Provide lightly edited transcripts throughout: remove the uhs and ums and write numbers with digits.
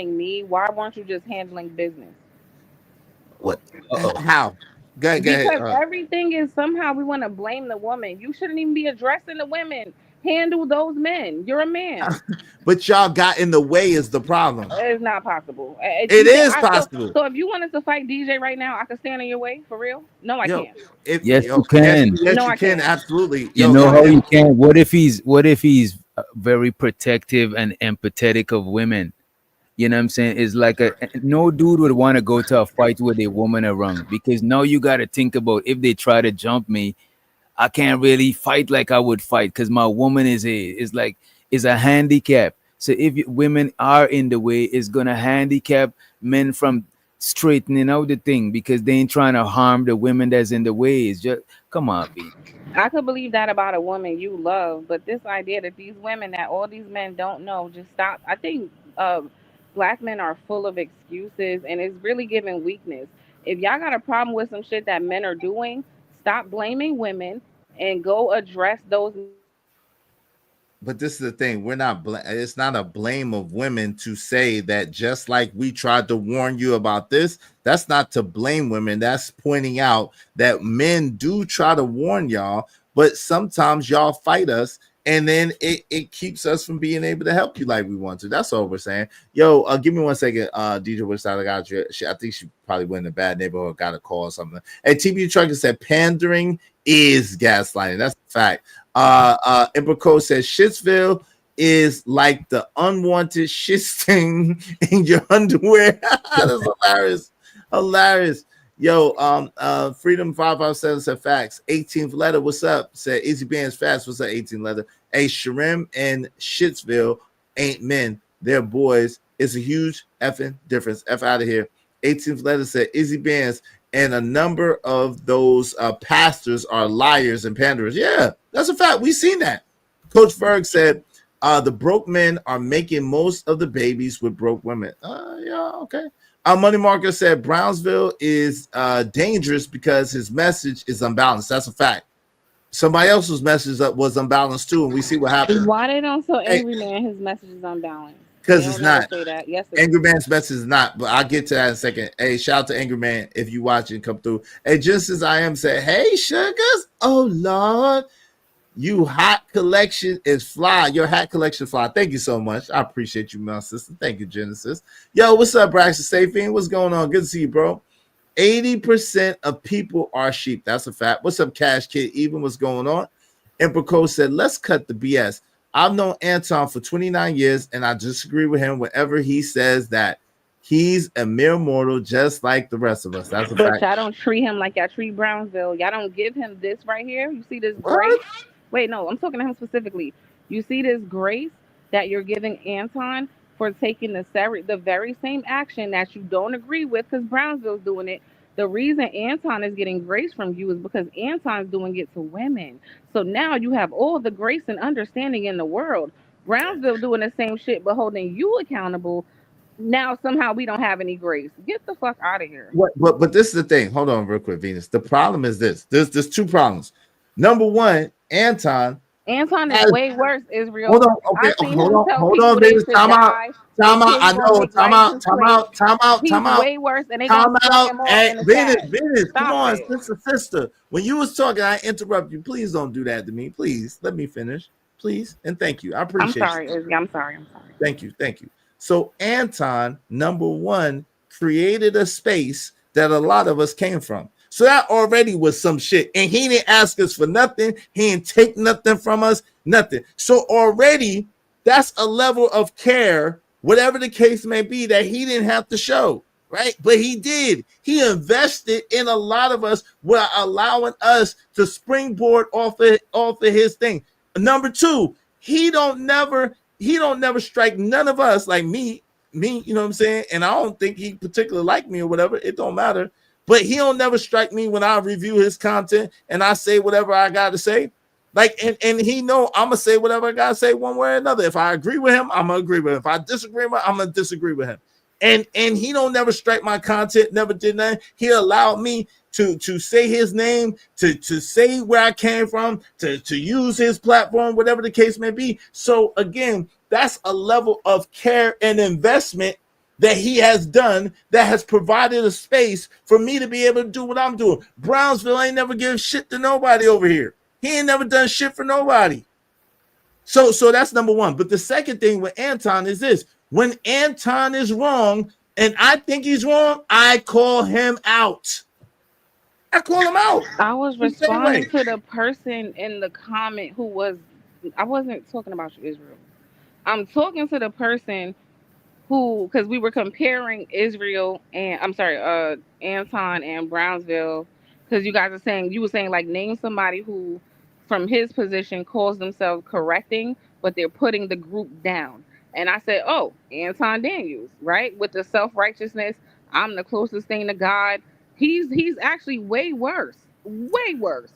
me, why weren't you just handling business? What? Uh-oh. How? Go ahead. Because everything is somehow we want to blame the woman. You shouldn't even be addressing the women. Handle those men. You're a man. But y'all got in the way is the problem. It's not possible. It is possible. So if you wanted to fight DJ right now, I could stand in your way for real. No, I Yo, can't. if Yes, yo, you can. No, you I can can't. absolutely. You Yo, know how if you can. What if he's very protective and empathetic of women? You know what I'm saying? It's like no dude would want to go to a fight with a woman around because now you got to think about if they try to jump me, I can't really fight like I would fight because my woman is a handicap. So if women are in the way, it's gonna handicap men from straightening out the thing because they ain't trying to harm the women that's in the way. It's just come on, B. I could believe that about a woman you love, but this idea that these women, that all these men don't know, just stop. I think black men are full of excuses, and it's really giving weakness. If y'all got a problem with some shit that men are doing, stop blaming women and go address those men that are doing it. but this is the thing. We're not. It's not a blame of women to say that. Just like we tried to warn you about this, that's not to blame women. That's pointing out that men do try to warn y'all, but sometimes y'all fight us, and then it keeps us from being able to help you like we want to. That's all we're saying. Yo, give me 1 second. DJ, which side I got you? I think she probably went in a bad neighborhood, got a call or something. And TB Trucker said pandering is gaslighting. That's a fact. Emperco says Shitsville is like the unwanted shit stain in your underwear. That's hilarious. Hilarious. Yo, Freedom 557 said facts. 18th letter, what's up? Said Izzy Bands fast. What's up, 18th letter? Hey, Sharim and Shitsville ain't men. They're boys. It's a huge effing difference. F out of here. 18th letter said Izzy Bands and a number of those pastors are liars and panderers. Yeah, that's a fact. We've seen that. Coach Ferg said the broke men are making most of the babies with broke women. Yeah, okay. Money Marker said Brownsville is dangerous because his message is unbalanced. That's a fact. Somebody else's message was unbalanced too, and we see what happened. Why they don't tell Hey, Angry Man his message is unbalanced? They because it's don't never not. say that. Yes, it is. Angry Man's message is not, but I'll get to that in a second. Hey, shout out to Angry Man if you watch and come through. Hey, just as I am said, hey, sugars. Oh, Lord. You hat collection is fly. Your hat collection fly. Thank you so much. I appreciate you, my sister. Thank you, Genesis. Yo, what's up, Braxton Safin? What's going on? Good to see you, bro. 80% of people are sheep. That's a fact. What's up, Cash Kid? Even what's going on? Emperor Cole said, let's cut the BS. I've known Anton for 29 years, and I disagree with him whenever he says that he's a mere mortal just like the rest of us. That's a But fact. y'all don't treat him like y'all treat Brownsville. Y'all don't give him this right here. You see this What? grace? Wait, no, I'm talking to him specifically. You see this grace that you're giving Anton for taking the very same action that you don't agree with because Brownsville's doing it. The reason Anton is getting grace from you is because Anton's doing it to women. So now you have all the grace and understanding in the world. Brownsville doing the same shit but holding you accountable. Now somehow we don't have any grace. Get the fuck out of here. What? But this is the thing. Hold on, real quick, Venus. The problem is this. There's two problems. Number one, Anton Anton is has. way worse, Israel. Hold on. Okay. I've seen Hold him on. tell Hold people on, they Venus. should Time out. die, they Time out. kids I gonna know. make Time license out. Time plates. out. Time out. He's Time out. way worse, and they Time gonna throw out. him off Hey, in the Venus, chat. Venus, come Stop on, it. sister. When you was talking, I interrupt you. Please don't do that to me. Please let me finish. Please and thank you. I I'm appreciate sorry, you. Izzy. I'm sorry. I'm sorry. Thank you. Thank you. So Anton, number one, created a space that a lot of us came from. So that already was some shit. And he didn't ask us for nothing. He didn't take nothing from us. Nothing. So already that's a level of care, whatever the case may be, that he didn't have to show. Right. But he did. He invested in a lot of us while allowing us to springboard off of his thing. Number two, he don't never strike none of us like me, you know what I'm saying? And I don't think he particularly like me or whatever. It don't matter. But he don't never strike me when I review his content and I say whatever I got to say. Like, and he know I'm gonna say whatever I gotta say one way or another. If I agree with him, I'm gonna agree with him. If I disagree with him, I'm gonna disagree with him. And he don't never strike my content, never did nothing. He allowed me to say his name, to say where I came from, to use his platform, whatever the case may be. So again, that's a level of care and investment that he has done that has provided a space for me to be able to do what I'm doing. Brownsville ain't never give shit to nobody over here. He ain't never done shit for nobody. So that's number one. But the second thing with Anton is this: when Anton is wrong and I think he's wrong, I call him out. I call him out. I was The same responding way. to the person in the comment who was. I wasn't talking about you, Israel. I'm talking to the person who, because we were comparing Israel and I'm sorry, Anton and Brownsville, because you guys are saying you were saying like name somebody who, from his position, calls themselves correcting, but they're putting the group down. And I said, oh, Anton Daniels, right, with the self righteousness. I'm the closest thing to God. He's actually way worse, way worse.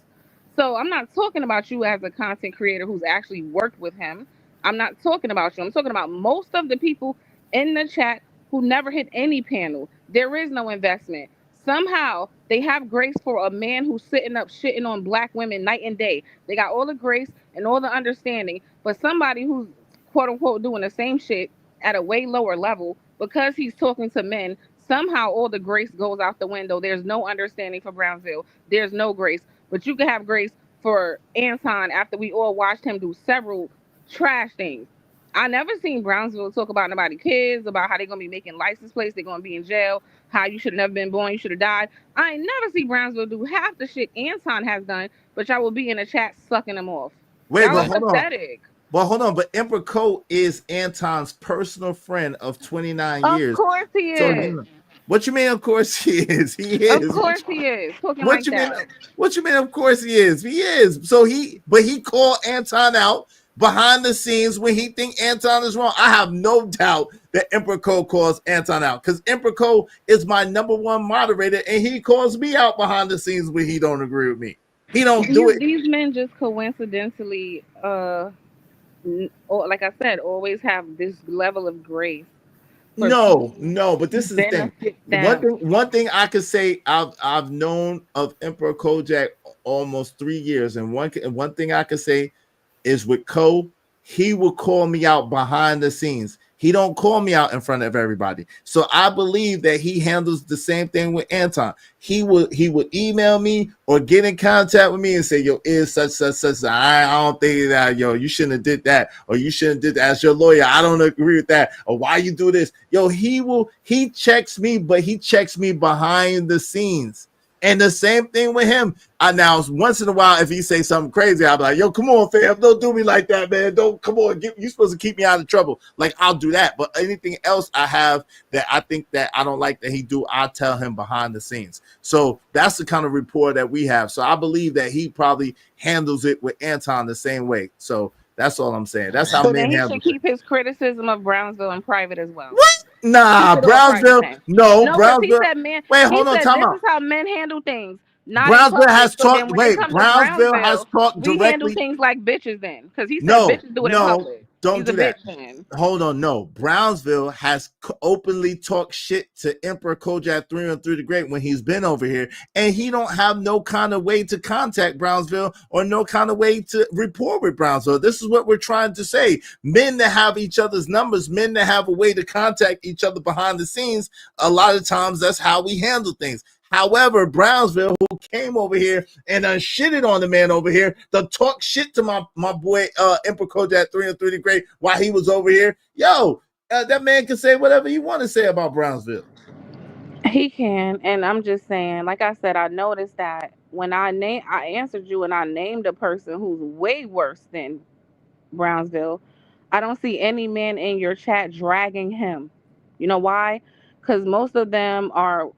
So I'm not talking about you as a content creator who's actually worked with him. I'm not talking about you. I'm talking about most of the people in the chat who never hit any panel. There is no investment. Somehow they have grace for a man who's sitting up shitting on black women night and day. They got all the grace and all the understanding, but somebody who's quote unquote doing the same shit at a way lower level because he's talking to men, somehow all the grace goes out the window. There's no understanding for Brownsville. There's no grace. But you can have grace for Anton after we all watched him do several trash things. I never seen Brownsville talk about nobody kids, about how they're gonna be making license plates, they're gonna be in jail, how you should have never been born, you should have died. I ain't never see Brownsville do half the shit Anton has done, but y'all will be in the chat sucking them off. Wait, Y'all but are hold on. pathetic. But hold on. But Emperor Cole is Anton's personal friend of 29 Of years. course he So is. what you mean? Of course he is. He Of is. course he is. Talking What like you mean? that. What you mean? Of course he is. He is. So he called Anton out behind the scenes when he think Anton is wrong. I have no doubt that Emperor Cole calls Anton out because Emperor Cole is my number one moderator, and he calls me out behind the scenes when he don't agree with me. He don't do it. These men just coincidentally, or like I said, always have this level of grace for No, people no, but who this is the thing. benefit them. One thing I could say I've known of Emperor Kojak almost 3 years, and one thing I could say is with Ko, he will call me out behind the scenes. He don't call me out in front of everybody. So I believe that he handles the same thing with Anton. He would email me or get in contact with me and say, yo, is such. I don't think that, yo, you shouldn't have did that, or you shouldn't did that. As your lawyer, I don't agree with that, or why you do this. Yo, he checks me, but he checks me behind the scenes. And the same thing with him. I now once in a while, if he say something crazy, I'll be like, yo, come on, fam, don't do me like that, man. Don't come on, you supposed to keep me out of trouble. Like, I'll do that. But anything else I have that I think that I don't like that he do, I tell him behind the scenes. So that's the kind of rapport that we have. So I believe that he probably handles it with Anton the same way. So that's all I'm saying. That's how So then men he handle should it. keep his criticism of Brownsville in private as well. What? Nah, Keep it all private Brownsville. then. No, No, because he Brownsville. said man, Wait, he hold on, said time this out. is how men handle things, not in Brownsville public. has So talked. then when it Wait, comes to Brownsville has Brownsville, talked we handle directly. things like bitches then. Because he said No, bitches do it in no, public. don't He's a do that. bitch then. Hold on, no. Brownsville has openly talked shit to Emperor Kojak 3 the Great when he's been over here, and he don't have no kind of way to contact Brownsville or no kind of way to report with Brownsville. This is what we're trying to say. Men that have each other's numbers, men that have a way to contact each other behind the scenes, a lot of times that's how we handle things. However, Brownsville, who came over here and shitted on the man over here to talk shit to my boy Emperor Kojak 3 the Great while he was over here, yo, that man can say whatever he want to say about Brownsville. He can, and I'm just saying, like I said, I noticed that when I answered you and I named a person who's way worse than Brownsville, I don't see any men in your chat dragging him. You know why? Because most of them are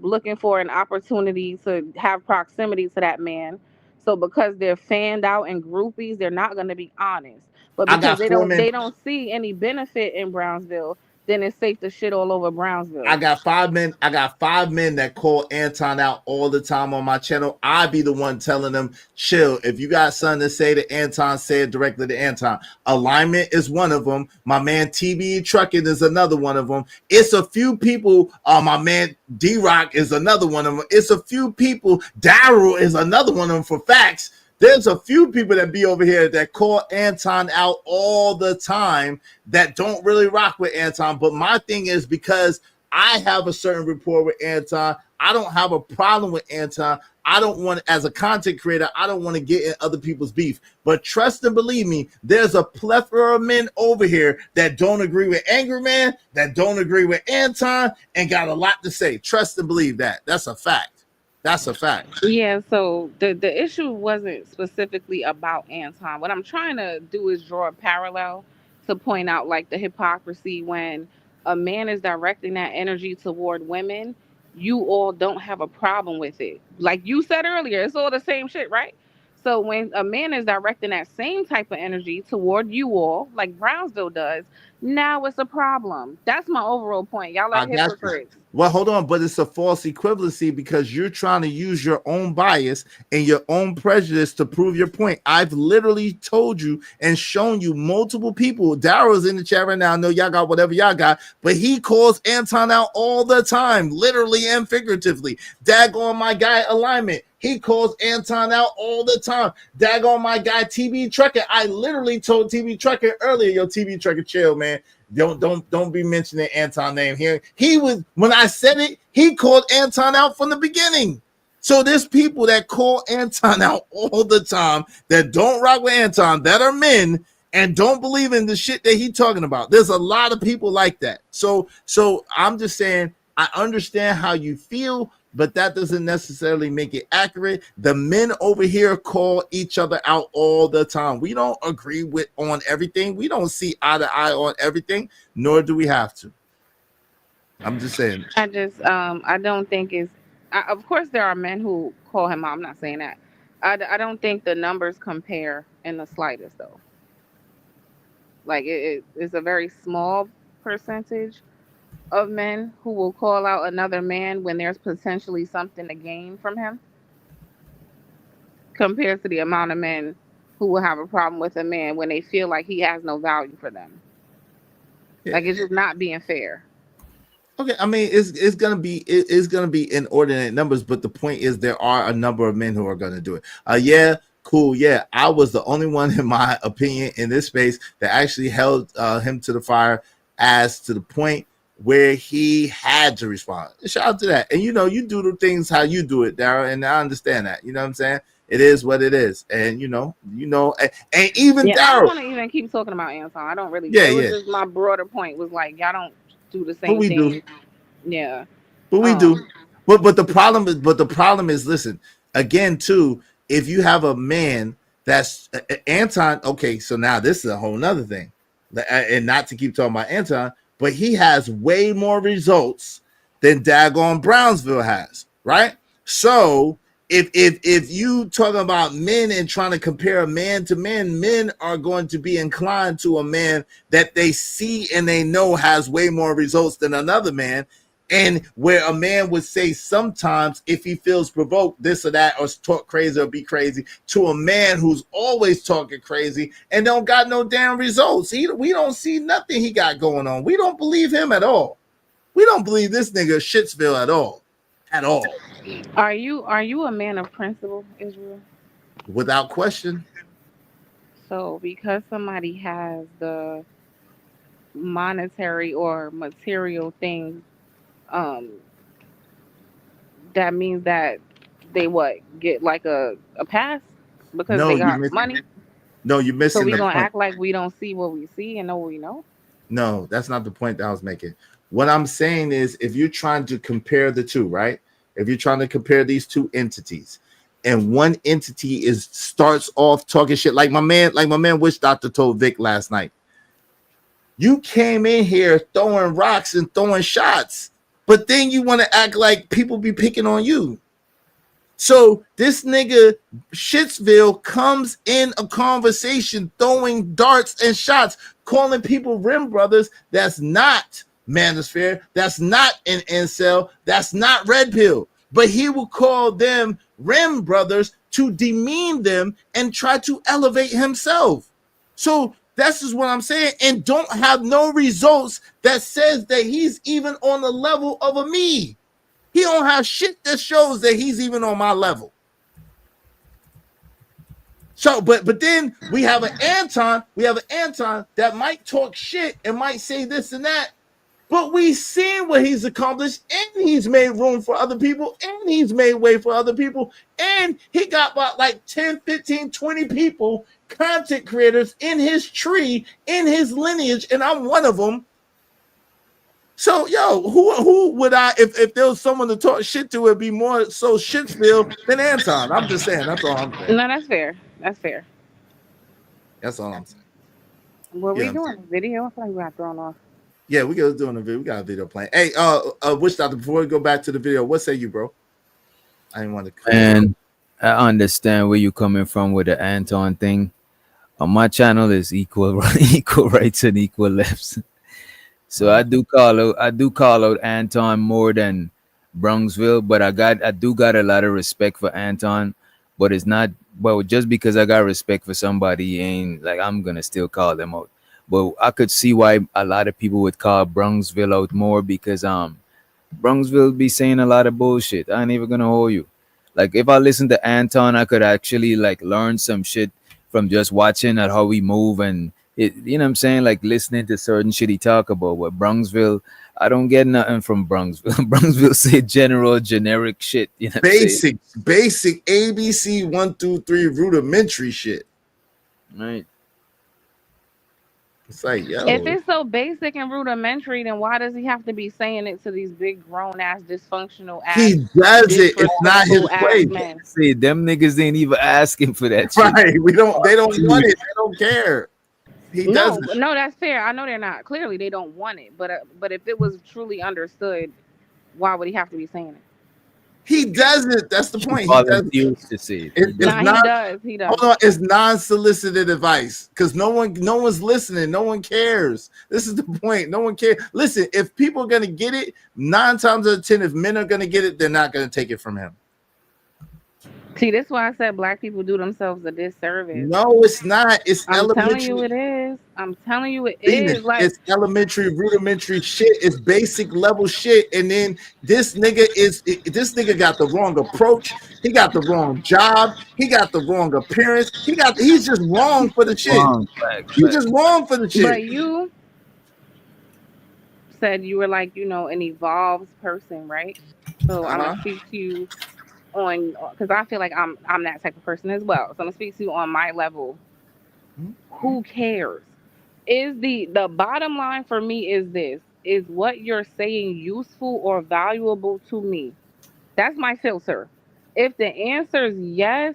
looking for an opportunity to have proximity to that man. So because they're fanned out and groupies, they're not going to be honest. But I because got four men. they don't see any benefit in Brownsville, then it's safe to shit all over I Brownsville. got 5 men. I got 5 men that call Anton out all the time on my channel. I be the one telling them, chill. If you got something to say to Anton, say it directly to Anton. Alignment is one of them. My man TB Trucking is another one of them. It's a few people. My man D Rock is another one of them. It's a few people. Daryl is another one of them for facts There's a few people that be over here that call Anton out all the time that don't really rock with Anton. But my thing is, because I have a certain rapport with Anton, I don't have a problem with Anton. I don't want, as a content creator, I don't want to get in other people's beef. But trust and believe me, there's a plethora of men over here that don't agree with Angry Man, that don't agree with Anton, and got a lot to say. Trust and believe that. That's a fact. That's a fact. Yeah, so the issue wasn't specifically about Anton. What I'm trying to do is draw a parallel to point out like the hypocrisy when a man is directing that energy toward women, you all don't have a problem with it. Like you said earlier, it's all the same shit, right? So when a man is directing that same type of energy toward you all, like Brownsville does, now it's a problem. That's my overall point. Y'all are I got you. hypocrites. Well, hold on, but it's a false equivalency because you're trying to use your own bias and your own prejudice to prove your point. I've literally told you and shown you multiple people. Daryl's in the chat right now. I know y'all got whatever y'all got, but he calls Anton out all the time, literally and figuratively. Daggone my guy Alignment. He calls Anton out all the time. Daggone my guy TB Trucker. I literally told TB Trucker earlier, yo, TB Trucker, chill, man. Don't be mentioning Anton name here. He was, when I said it, he called Anton out from the beginning. So there's people that call Anton out all the time that don't rock with Anton, that are men and don't believe in the shit that he talking about. There's a lot of people like that. So I'm just saying, I understand how you feel, but that doesn't necessarily make it accurate. The men over here call each other out all the time. We don't agree with on everything. We don't see eye to eye on everything, nor do we have to. I'm just saying. I don't think it's. Of course, there are men who call him out. I'm not saying that. I don't think the numbers compare in the slightest, though. Like it's a very small percentage of men who will call out another man when there's potentially something to gain from him, compared to the amount of men who will have a problem with a man when they feel like he has no value for them. Like it's just not being fair. Okay, I mean it's gonna be inordinate numbers, but the point is there are a number of men who are gonna do it. Yeah, cool. Yeah, I was the only one, in my opinion, in this space that actually held him to the fire, as to the point where he had to respond. Shout out to that. And you know, you do the things how you do it, Dara, and I understand that. You know what I'm saying? It is what it is, and and even Yeah, I don't Daryl. want to even keep talking about Anton. I don't really. Yeah, It was yeah, just my broader point was like y'all don't do the but same we do. thing. Yeah. But we do. Um. But the problem is, listen, again, too, if you have a man that's Anton, okay, so now this is a whole nother thing. And not to keep talking about Anton, but he has way more results than daggone Brownsville has, right? So if you talking about men and trying to compare a man to man, men are going to be inclined to a man that they see and they know has way more results than another man. And where a man would say sometimes, if he feels provoked, this or that, or talk crazy or be crazy, to a man who's always talking crazy and don't got no damn results. We don't see nothing he got going on. We don't believe him at all. We don't believe this nigga Shitsville at all. At all. Are you a man of principle, Israel? Without question. So because somebody has the monetary or material things, um, that means that they what get like a pass because No, they you got miss money. no, you're So missing we the gonna point. act like we don't see what we see and know what we know. No, that's not the point that I was making. What I'm saying is, if you're trying to compare the two, right? If you're trying to compare these two entities, and one entity is starts off talking shit like my man Witch Doctor told Vick last night. You came in here throwing rocks and throwing shots, but then you want to act like people be picking on you. So this nigga Shitsville comes in a conversation throwing darts and shots, calling people rim brothers. That's not manosphere. That's not an incel. That's not red pill. But he will call them rim brothers to demean them and try to elevate himself. So that's just what I'm saying. And don't have no results that says that he's even on the level of a me. He don't have shit that shows that he's even on my level. So, but then we have an Anton, that might talk shit and might say this and that, but we seen what he's accomplished, and he's made room for other people, and he's made way for other people, and he got about like 10, 15, 20 people, content creators in his tree, in his lineage, and I'm one of them. So, yo, who would I, if there was someone to talk shit to, it'd be more so Shitsville than Anton. I'm just saying, that's all I'm saying. No, that's fair. That's fair. That's all I'm saying. Were Yeah, we I'm doing saying. a video? I feel like we got thrown off. Yeah, we got doing a video. We got a video playing. Hey, Witch Doctor, before we go back to the video, what say you, bro? I didn't want to. And I understand where you're coming from with the Anton thing. On my channel is equal equal rights and equal lefts. So I do call out Anton more than Brownsville, but I do got a lot of respect for Anton, but it's not, well, just because I got respect for somebody ain't like I'm gonna still call them out. But I could see why a lot of people would call Brownsville out more because Brownsville be saying a lot of bullshit. I ain't even gonna hold you. Like if I listen to Anton, I could actually like learn some shit from just watching at how we move and it, you know what I'm saying? Like listening to certain shit he talk about. But Brownsville, I don't get nothing from Brownsville. Brownsville say generic shit. You know what I'm saying? Basic ABC 1 through 3 rudimentary shit. Right. It's like, yo, If it's so basic and rudimentary, then why does he have to be saying it to these big grown ass, dysfunctional ass, he does it. It's not his disrespectful ass place. men? See, them niggas ain't even asking for that shit. Right. They don't want it. They don't care. He does it. No, that's fair. I know they're not. Clearly, they don't want it. But if it was truly understood, why would he have to be saying it? He does it. That's the point. He does it. Volunteers to say it. It's Nah, not. he does. He does. Hold on, it's non-solicited advice because no one's listening. No one cares. This is the point. No one cares. Listen, if people are gonna get it, 9 times out of 10, if men are gonna get it, they're not gonna take it from him. See, this is why I said black people do themselves a disservice. No, it's not. It's I'm telling elementary. you it is. I'm telling you it Venus, is. Like, it's elementary, rudimentary shit. It's basic level shit. And then this nigga got the wrong approach. He got the wrong job. He got the wrong appearance. He's just wrong for the shit. Wrong, He's just wrong for the shit. but you said you were like, an evolved person, right? So I'm gonna speak to you on, because I feel like I'm that type of person as well. So I'm gonna speak to you on my level. Who cares? Is the bottom line for me is this: is what you're saying useful or valuable to me? That's my filter. If the answer is yes,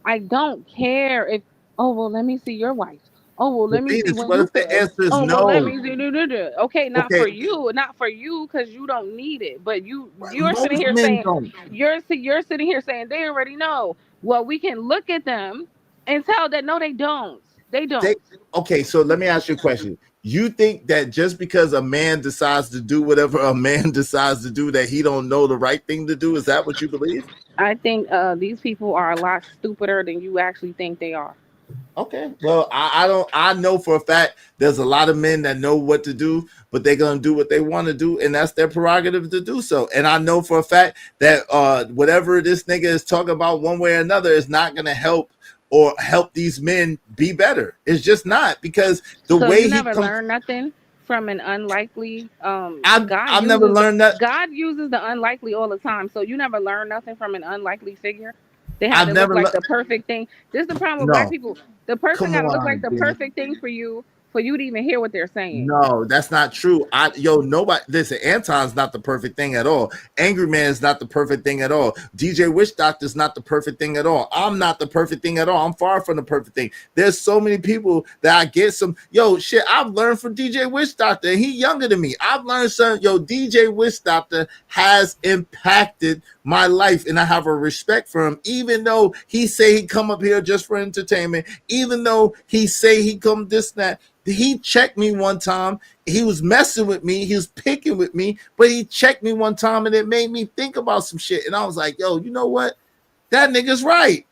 I don't care if, oh well, let me see your wife. Oh well, let me see Venus, when what you if the feel. answer is Oh well, let no? me see. Okay, not Okay. for you, because you don't need it. But you're sitting Most here men saying don't. you're sitting here saying they already know. Well, we can look at them and tell that no, they don't. They don't. Okay, so let me ask you a question. You think that just because a man decides to do whatever a man decides to do, that he don't know the right thing to do? Is that what you believe? I think these people are a lot stupider than you actually think they are. Okay. Well, I don't. I know for a fact there's a lot of men that know what to do, but they're gonna do what they want to do, and that's their prerogative to do so. And I know for a fact that whatever this nigga is talking about, one way or another, is not gonna help these men be better. It's just not, because the So way you he never comes. learn nothing from an unlikely. I've never learned that. God uses the unlikely all the time. So you never learn nothing from an unlikely figure. They have I've to look never. like the perfect thing. This is the problem with black No. people. The person Come got to look like on, the dude. perfect thing for you to even hear what they're saying. No, that's not true. Nobody. Listen, Anton's not the perfect thing at all. Angry Man is not the perfect thing at all. DJ Witch Doctor is not the perfect thing at all. I'm not the perfect thing at all. I'm far from the perfect thing. There's so many people that I get some. Shit, I've learned from DJ Witch Doctor, and he younger than me. I've learned some. DJ Witch Doctor has impacted my life, and I have a respect for him, even though he say he come up here just for entertainment, even though he say he come this and that. He checked me one time. He was messing with me. He was picking with me, but he checked me one time, and it made me think about some shit. And I was like, yo, you know what? That nigga's right.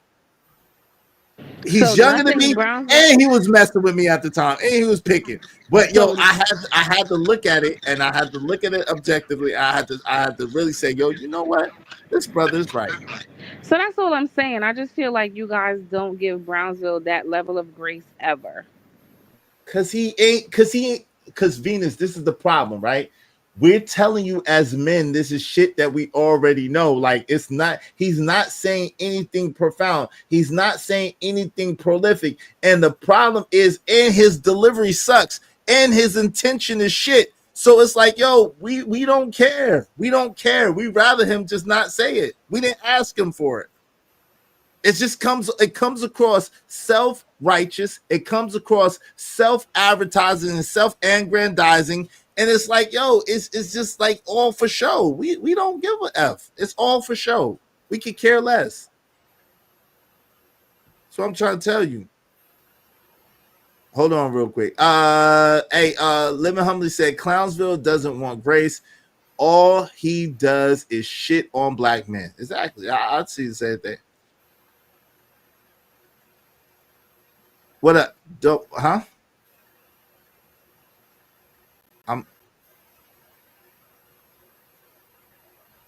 He's So younger than nothing me, Brownsville. and he was messing with me at the time, and he was picking. But yo, So I had to look at it, and I had to look at it objectively. I had to really say, yo, you know what? This brother's right. so that's all I'm saying. I just feel like you guys don't give Brownsville that level of grace ever. Cause Venus, this is the problem, right? We're telling you as men, this is shit that we already know. Like, he's not saying anything profound, he's not saying anything prolific. And the problem is, and his delivery sucks, and his intention is shit. So it's like, yo, we don't care. We don't care. We rather him just not say it. We didn't ask him for it. It comes across self-righteous, it comes across self-advertising and self-aggrandizing, and it's like, yo, it's just like all for show. We don't give a f. It's all for show. We could care less. So I'm trying to tell you. Hold on real quick. Living Humbly said Clownsville doesn't want grace. All he does is shit on black men. Exactly. I'd see the same thing. What up? Dope, huh? I'm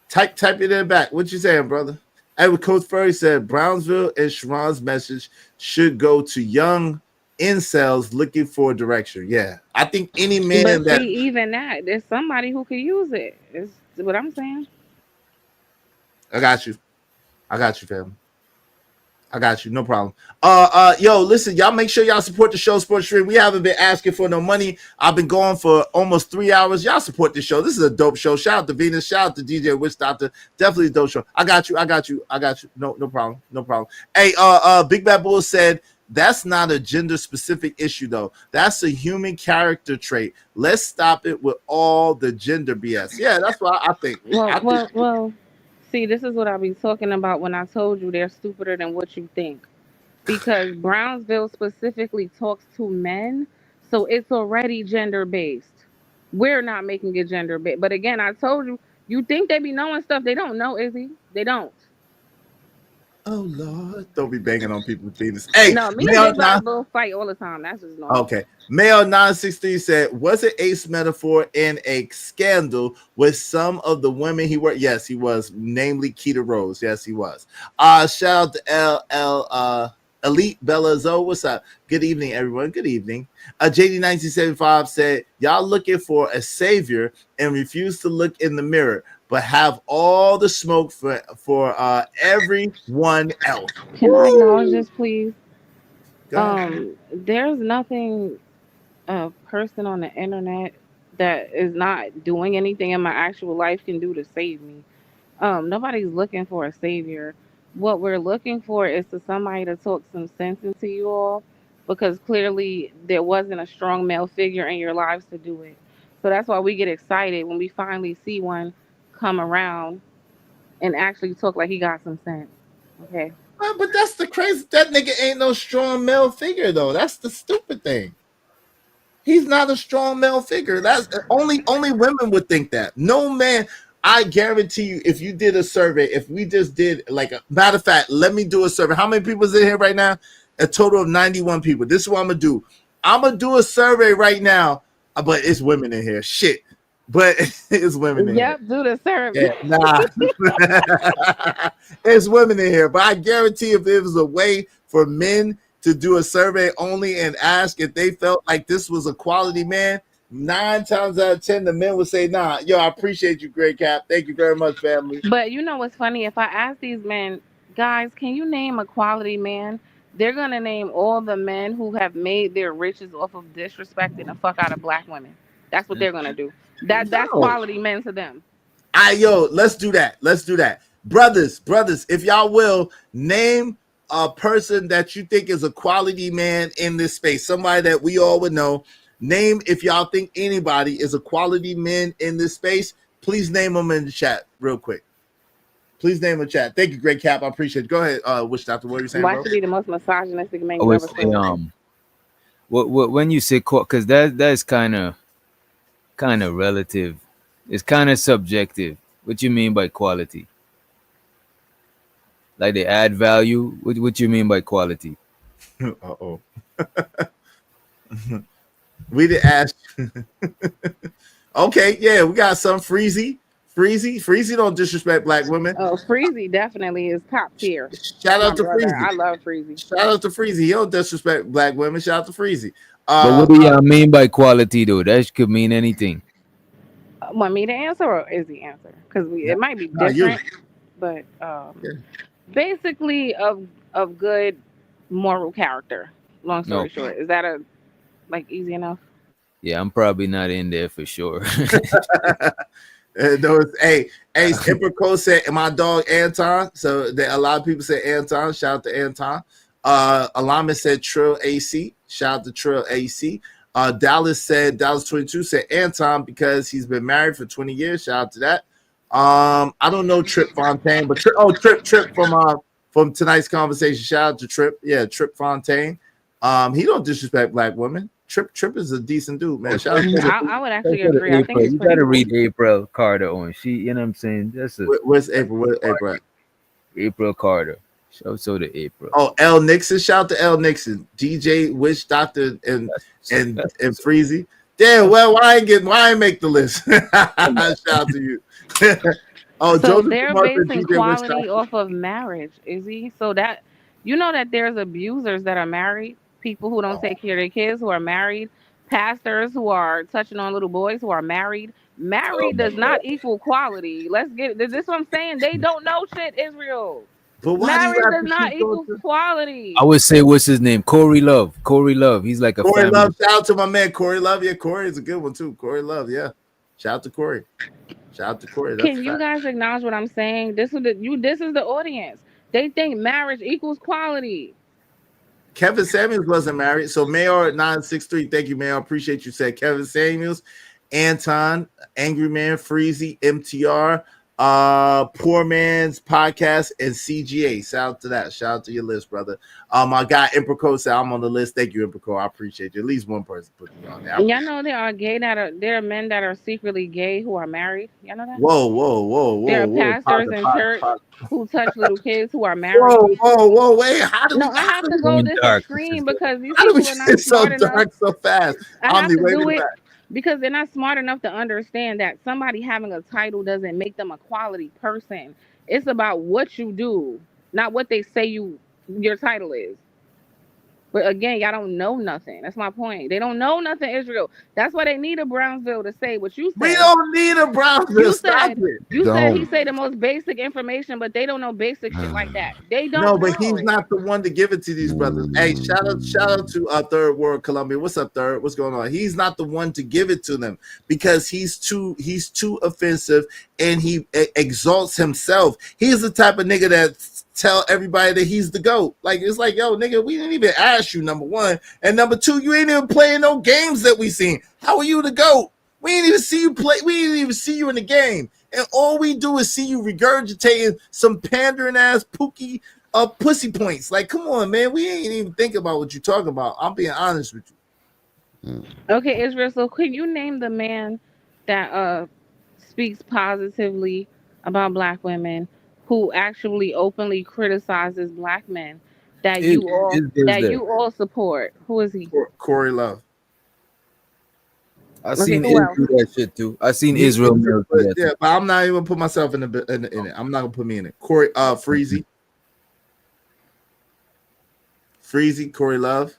type it in the back. What you saying, brother? Hey, what Coach Furry said, Brownsville and Sharon's message should go to young incels looking for direction. Yeah, I think any man But that see, even that, there's somebody who could use it. Is what I'm saying. I got you. I got you, family. I got you, no problem. Yo, listen, y'all make sure y'all support the show, Sports Stream. We haven't been asking for no money. I've been going for almost 3 hours. Y'all support the show. This is a dope show. Shout out to Venus. Shout out to DJ Witch Doctor. Definitely a dope show. I got you. No problem. No problem. Hey, Big Bad Bull said that's not a gender specific issue though. That's a human character trait. Let's stop it with all the gender BS. Yeah, that's what I think. Well. See, this is what I be talking about when I told you they're stupider than what you think. Because Brownsville specifically talks to men, so it's already gender based. We're not making it gender based. But again, I told you, you think they be knowing stuff they don't know, Izzy. They don't. Oh Lord, don't be banging on people's penis. Hey, No, me and male Big Bad Bull fight all the time. That's just normal. okay. Male 963 said, was it Ace metaphor in a scandal with some of the women he worked? Yes, he was, namely Keita Rose. Yes, he was. Shout out to Elite Bella Zoe. What's up? Good evening, everyone. Good evening. JD1975 said, y'all looking for a savior and refuse to look in the mirror, but have all the smoke for everyone else. Can I acknowledge this, please? Go ahead. There's nothing a person on the internet that is not doing anything in my actual life can do to save me. Nobody's looking for a savior. What we're looking for is to somebody to talk some sense into you all, because clearly there wasn't a strong male figure in your lives to do it. So that's why we get excited when we finally see one come around and actually talk like he got some sense. Okay. But that's the crazy. That nigga ain't no strong male figure though. That's the stupid thing. He's not a strong male figure. That's only women would think that. No man. I guarantee you, if you did a survey, if we just did like a matter of fact, let me do a survey. How many people's in here right now? A total of 91 people. This is what I'm gonna do. I'm gonna do a survey right now, but it's women in here. Shit. But it's women in here. Yep, do the Yeah, service. nah. It's women in here. But I guarantee if there was a way for men to do a survey only and ask if they felt like this was a quality man, 9 times out of 10, the men would say, nah, yo, I appreciate you, Great Cap. Thank you very much, family. But you know what's funny? If I ask these men, guys, can you name a quality man? They're gonna name all the men who have made their riches off of disrespecting the fuck out of black women. That's what they're gonna do. That's No. quality men to them. Let's do that. Let's do that. Brothers, if y'all will, name a person that you think is a quality man in this space, somebody that we all would know. Name, if y'all think anybody is a quality man in this space, please name them in the chat real quick. Please name a chat. Thank you, Great Cap. I appreciate it. Go ahead, Witch Doctor. What are you saying, Why bro? should be the most misogynistic man I you would ever say saw? what when you say because that's kind of relative. It's kind of subjective. What you mean by quality? Like they add value? What you mean by quality? Uh-oh. We didn't ask. Okay, yeah, we got some Freezy don't disrespect black women. Oh, Freezy definitely is top tier. Shout My out to brother, Freezy. I love Freezy. Shout out to Freezy. He don't disrespect black women. Shout out to Freezy. But what do y'all mean by quality though? That could mean anything. Want me to answer or is the answer? Because it might be Nah, you. different, but Yeah. basically of good moral character. Long No. story short, is that a like easy enough? Yeah, I'm probably not in there for sure. Those, hey, Emperor Cole said, and my dog Anton. So a lot of people say Anton. Shout out to Anton. Alama said Trill AC. Shout out to Trill AC. Dallas 22 said Anton because he's been married for 20 years. Shout out to that. I don't know Trip Fontaine, but Trip from tonight's conversation. Shout out to Trip. Yeah, Trip Fontaine. He don't disrespect black women. Trip is a decent dude, man. Shout out to I would actually agree. I think April. he's You pretty gotta cool. read April Carter on. She, you know what I'm saying? That's a Where's April? Where's April? April Carter. So to April. Oh, L Nixon. Shout out to L Nixon. DJ, Witch Doctor, and Freezy. Damn, well, why I make the list? Shout out to you. Oh, So Joseph they're Martin, basing DJ Witch quality Doctor. off of marriage, Izzy. So that you know that there's abusers that are married, people who don't take care of their kids who are married, pastors who are touching on little boys who are married. Married does not equal quality. Let's get it. This is what I'm saying. They don't know shit, Israel. But why do you Marriage have does to not keep going equal to quality. I would say what's his name? Corey Love. Corey Love. He's like a Corey family. Love? Shout out to my man Corey Love. Yeah, Corey is a good one too. Corey Love, yeah. Shout out to Corey. Shout out to Corey. That's Can you fact. guys acknowledge what I'm saying? This is the audience. They think marriage equals quality. Kevin Samuels wasn't married. So Mayor at 963. Thank you, Mayor. Appreciate you said Kevin Samuels, Anton, Angry Man, Freezy, MTR, Poor Man's Podcast, and CGA. Shout out to that. Shout out to your list, brother. My guy Imperco said I'm on the list. Thank you, Imperco. I appreciate you. At least one person put me on there. And y'all know there are men that are secretly gay who are married. Y'all know that? Whoa. There are pastors in church who touch little kids who are married. Whoa. Wait, how do No, I have to go going this dark. extreme because these how do we people are not get so smart enough. dark so fast? I have to wait a do it minute. because they're not smart enough to understand that somebody having a title doesn't make them a quality person. It's about what you do, not what they say your title is. But again, y'all don't know nothing. That's my point. They don't know nothing, Israel. That's why they need a Brownsville to say what you We said. don't need a Brownsville. You Stop said it. you said he Don't. say the most basic information, but they don't know basic shit like that. They don't No, but know. he's not the one to give it to these brothers. Hey, shout out to Third World Columbia. What's up, Third? What's going on? He's not the one to give it to them because he's too offensive and he exalts himself. He's the type of nigga that tell everybody that he's the GOAT. Like, it's like, yo, nigga, we didn't even ask you, number one. And number two, you ain't even playing no games that we seen. How are you the GOAT? We didn't even see you play. We didn't even see you in the game. And all we do is see you regurgitating some pandering ass pookie pussy points. Like, come on, man. We ain't even think about what you're talking about. I'm being honest with you. Okay, Israel. So can you name the man that speaks positively about black women, who actually openly criticizes black men that you all support? Who is he? Corey Love. I Okay, seen who Israel else? do that shit too. I seen Israel do that. Yeah, but I'm not even put myself in it. I'm not gonna put me in it. Corey Freezy. Corey Love.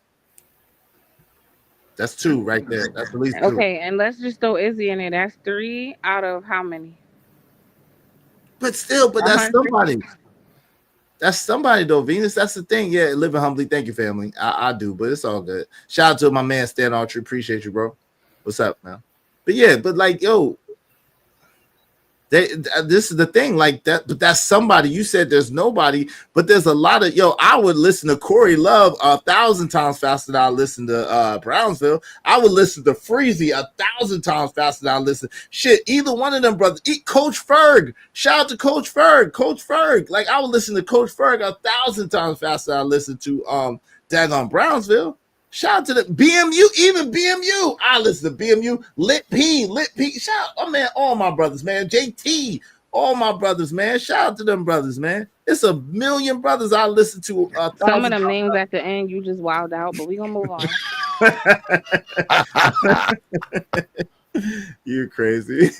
That's two right there. That's at least two. Okay, and let's just throw Izzy in it. That's 3 out of how many? But still, that's 100? somebody. That's somebody though, Venus. That's the thing. Yeah, living humbly. Thank you, family. I do, but it's all good. Shout out to my man Stan Archer. Appreciate you, bro. What's up, man? But yeah, but like, yo, this is the thing, like that. But that's somebody. You said there's nobody, but there's a lot of I would listen to Corey Love 1,000 times faster than I listen to Brownsville. I would listen to Freezy 1,000 times faster than I listen. Shit, either one of them brothers. Coach Ferg. Shout out to Coach Ferg. Coach Ferg. Like, I would listen to Coach Ferg 1,000 times faster than I listen to daggone Brownsville. Shout out to the BMU, even BMU. I listen to BMU, Lit P. Shout out, man, all my brothers, man. JT, All my brothers, man. Shout out to them brothers, man. It's a million brothers I listen to Some of thousands them names at the end you just wowed out, but we gonna move on. You crazy.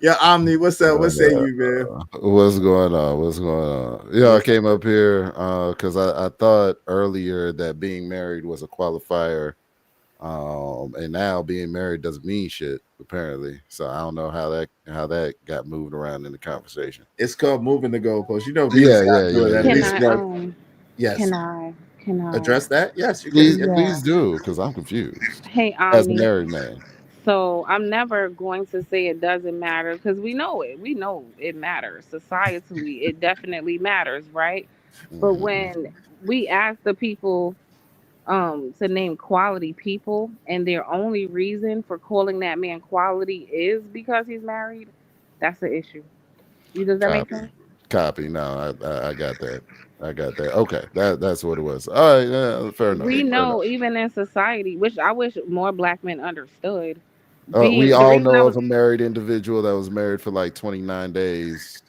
Yeah, Omni, what's up? What say you, man? What's going on? What's going on? Yeah, I came up here because I thought earlier that being married was a qualifier, and now being married doesn't mean shit apparently. So I don't know how that got moved around in the conversation. It's called moving the goalpost. You know, Yeah, at Can least I one. Yes. can I Address that? Yes, you Please, can. Yeah. please do because I'm confused Hey as a Omni. married man. So I'm never going to say it doesn't matter because we know it. We know it matters. Societally, it definitely matters, right? But Mhm. when we ask the people to name quality people and their only reason for calling that man quality is because he's married, that's the issue. You does that make Copy, sense? copy. No, I got that. I got that. Okay, that's what it was. All right, fair enough. We Fair enough. know even in society, which I wish more black men understood. We Being the all reason I know was of a married individual that was married for like 29 days.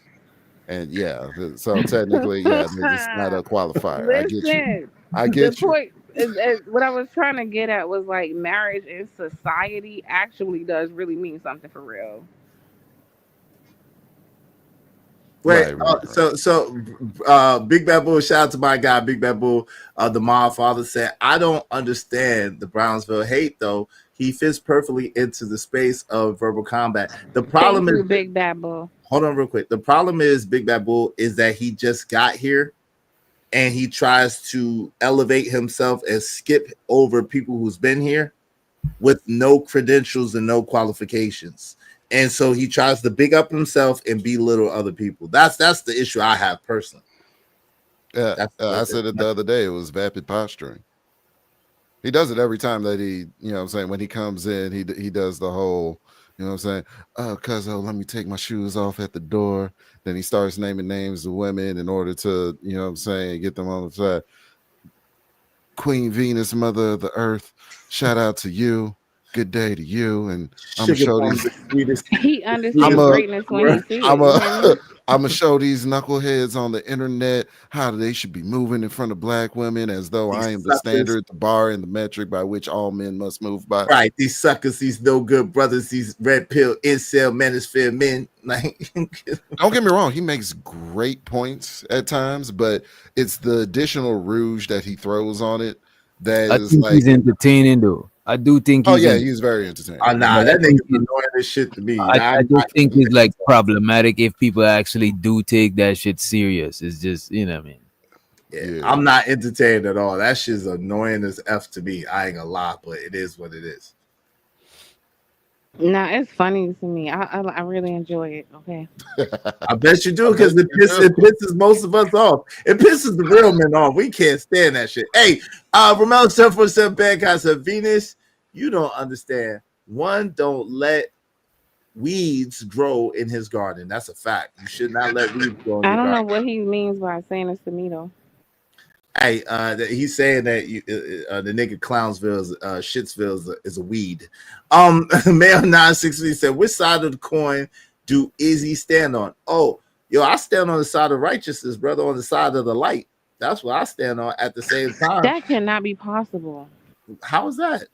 And yeah, so technically, yeah, it's not a qualifier. I get you. listen, I the get you. point is what I was trying to get at was like marriage in society actually does really mean something for real. Wait, Right, right, right. Big Bad Bull, shout out to my guy, Big Bad Bull. The Mob Father said, I don't understand the Brownsville hate, though. He fits perfectly into the space of verbal combat. The Thank problem is, you, Big Bad Bull. hold on real quick. The problem is, Big Bad Bull, is that he just got here and he tries to elevate himself and skip over people who's been here with no credentials and no qualifications. And so he tries to big up himself and belittle other people. That's the issue I have personally. Yeah, That's I said it the other day. It was vapid posturing. He does it every time that what I'm saying, when he comes in, he does the whole, what I'm saying, cuz let me take my shoes off at the door. Then he starts naming names of women in order to, what I'm saying, get them on the side. Queen Venus, mother of the earth, shout out to you. Good day to you. And I'm gonna sugar show plum, these. the sweetest, He the I'm understands sweetest a greatness when he word. see I'm it. You hear a me? I'm gonna show these knuckleheads on the internet how they should be moving in front of black women as though These I am the suckers, standard, the bar, and the metric by which all men must move by. right? These suckers, these no good brothers, these red pill incel manosphere men. Like, Don't get me wrong, he makes great points at times, but it's the additional rouge that he throws on it that I is think like, he's entertaining though. I do think oh he's yeah, in. he's very entertaining. nah, But I that think nigga's annoying as shit to me. I I'm just not think giving it's like him. problematic if people actually do take that shit serious. It's just what I mean. Yeah, Yeah. I'm not entertained at all. That shit's annoying as f to me. I ain't gonna lie, but it is what it is. Nah, it's funny to me. I really enjoy it. Okay. I bet you I do bet because you do. it pisses most of us off. It pisses the real men off. We can't stand that shit. Hey, Ramel 747 Bangkok said, Venus, you don't understand. One, don't let weeds grow in his garden. That's a fact. You should not let weeds grow in I your don't know garden. what he means by saying this to me though. Hey, he's saying that the nigga Clownsville, Shitsville is a weed. Male 963 said, which side of the coin do Izzy stand on? Oh, yo, I stand on the side of righteousness, brother, on the side of the light. That's what I stand on at the same time. That cannot be possible. How is that?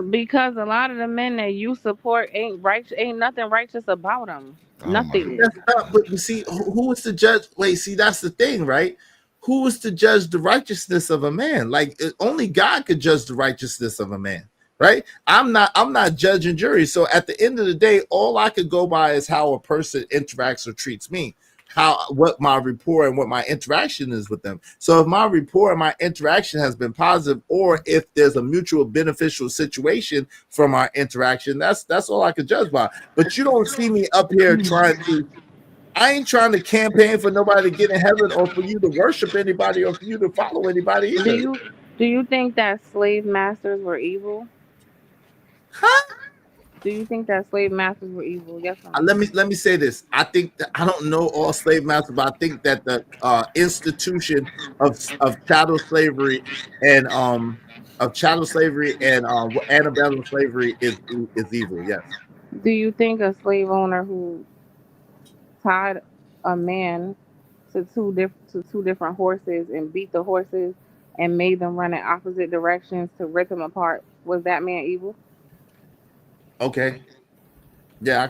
Because a lot of the men that you support ain't right, ain't nothing righteous about them. Oh my Nothing. That's not, but you see, who is the judge? Wait, see, that's the thing, right? Who is to judge the righteousness of a man? Like only God could judge the righteousness of a man, right? I'm not judging jury. So at the end of the day, all I could go by is how a person interacts or treats me, how what my rapport and what my interaction is with them. So if my rapport and my interaction has been positive, or if there's a mutual beneficial situation from our interaction, that's all I could judge by. But you don't see me up here trying to. I ain't trying to campaign for nobody to get in heaven or for you to worship anybody or for you to follow anybody Do either. you do you think that slave masters were evil? Huh? Do you think that slave masters were evil? Yes or no? Let me say this. I think that I don't know all slave masters, but I think that the institution of chattel slavery and antebellum slavery is evil. Yes. Do you think a slave owner who tied a man to two different horses and beat the horses and made them run in opposite directions to rip them apart, was that man evil? Okay. Yeah, I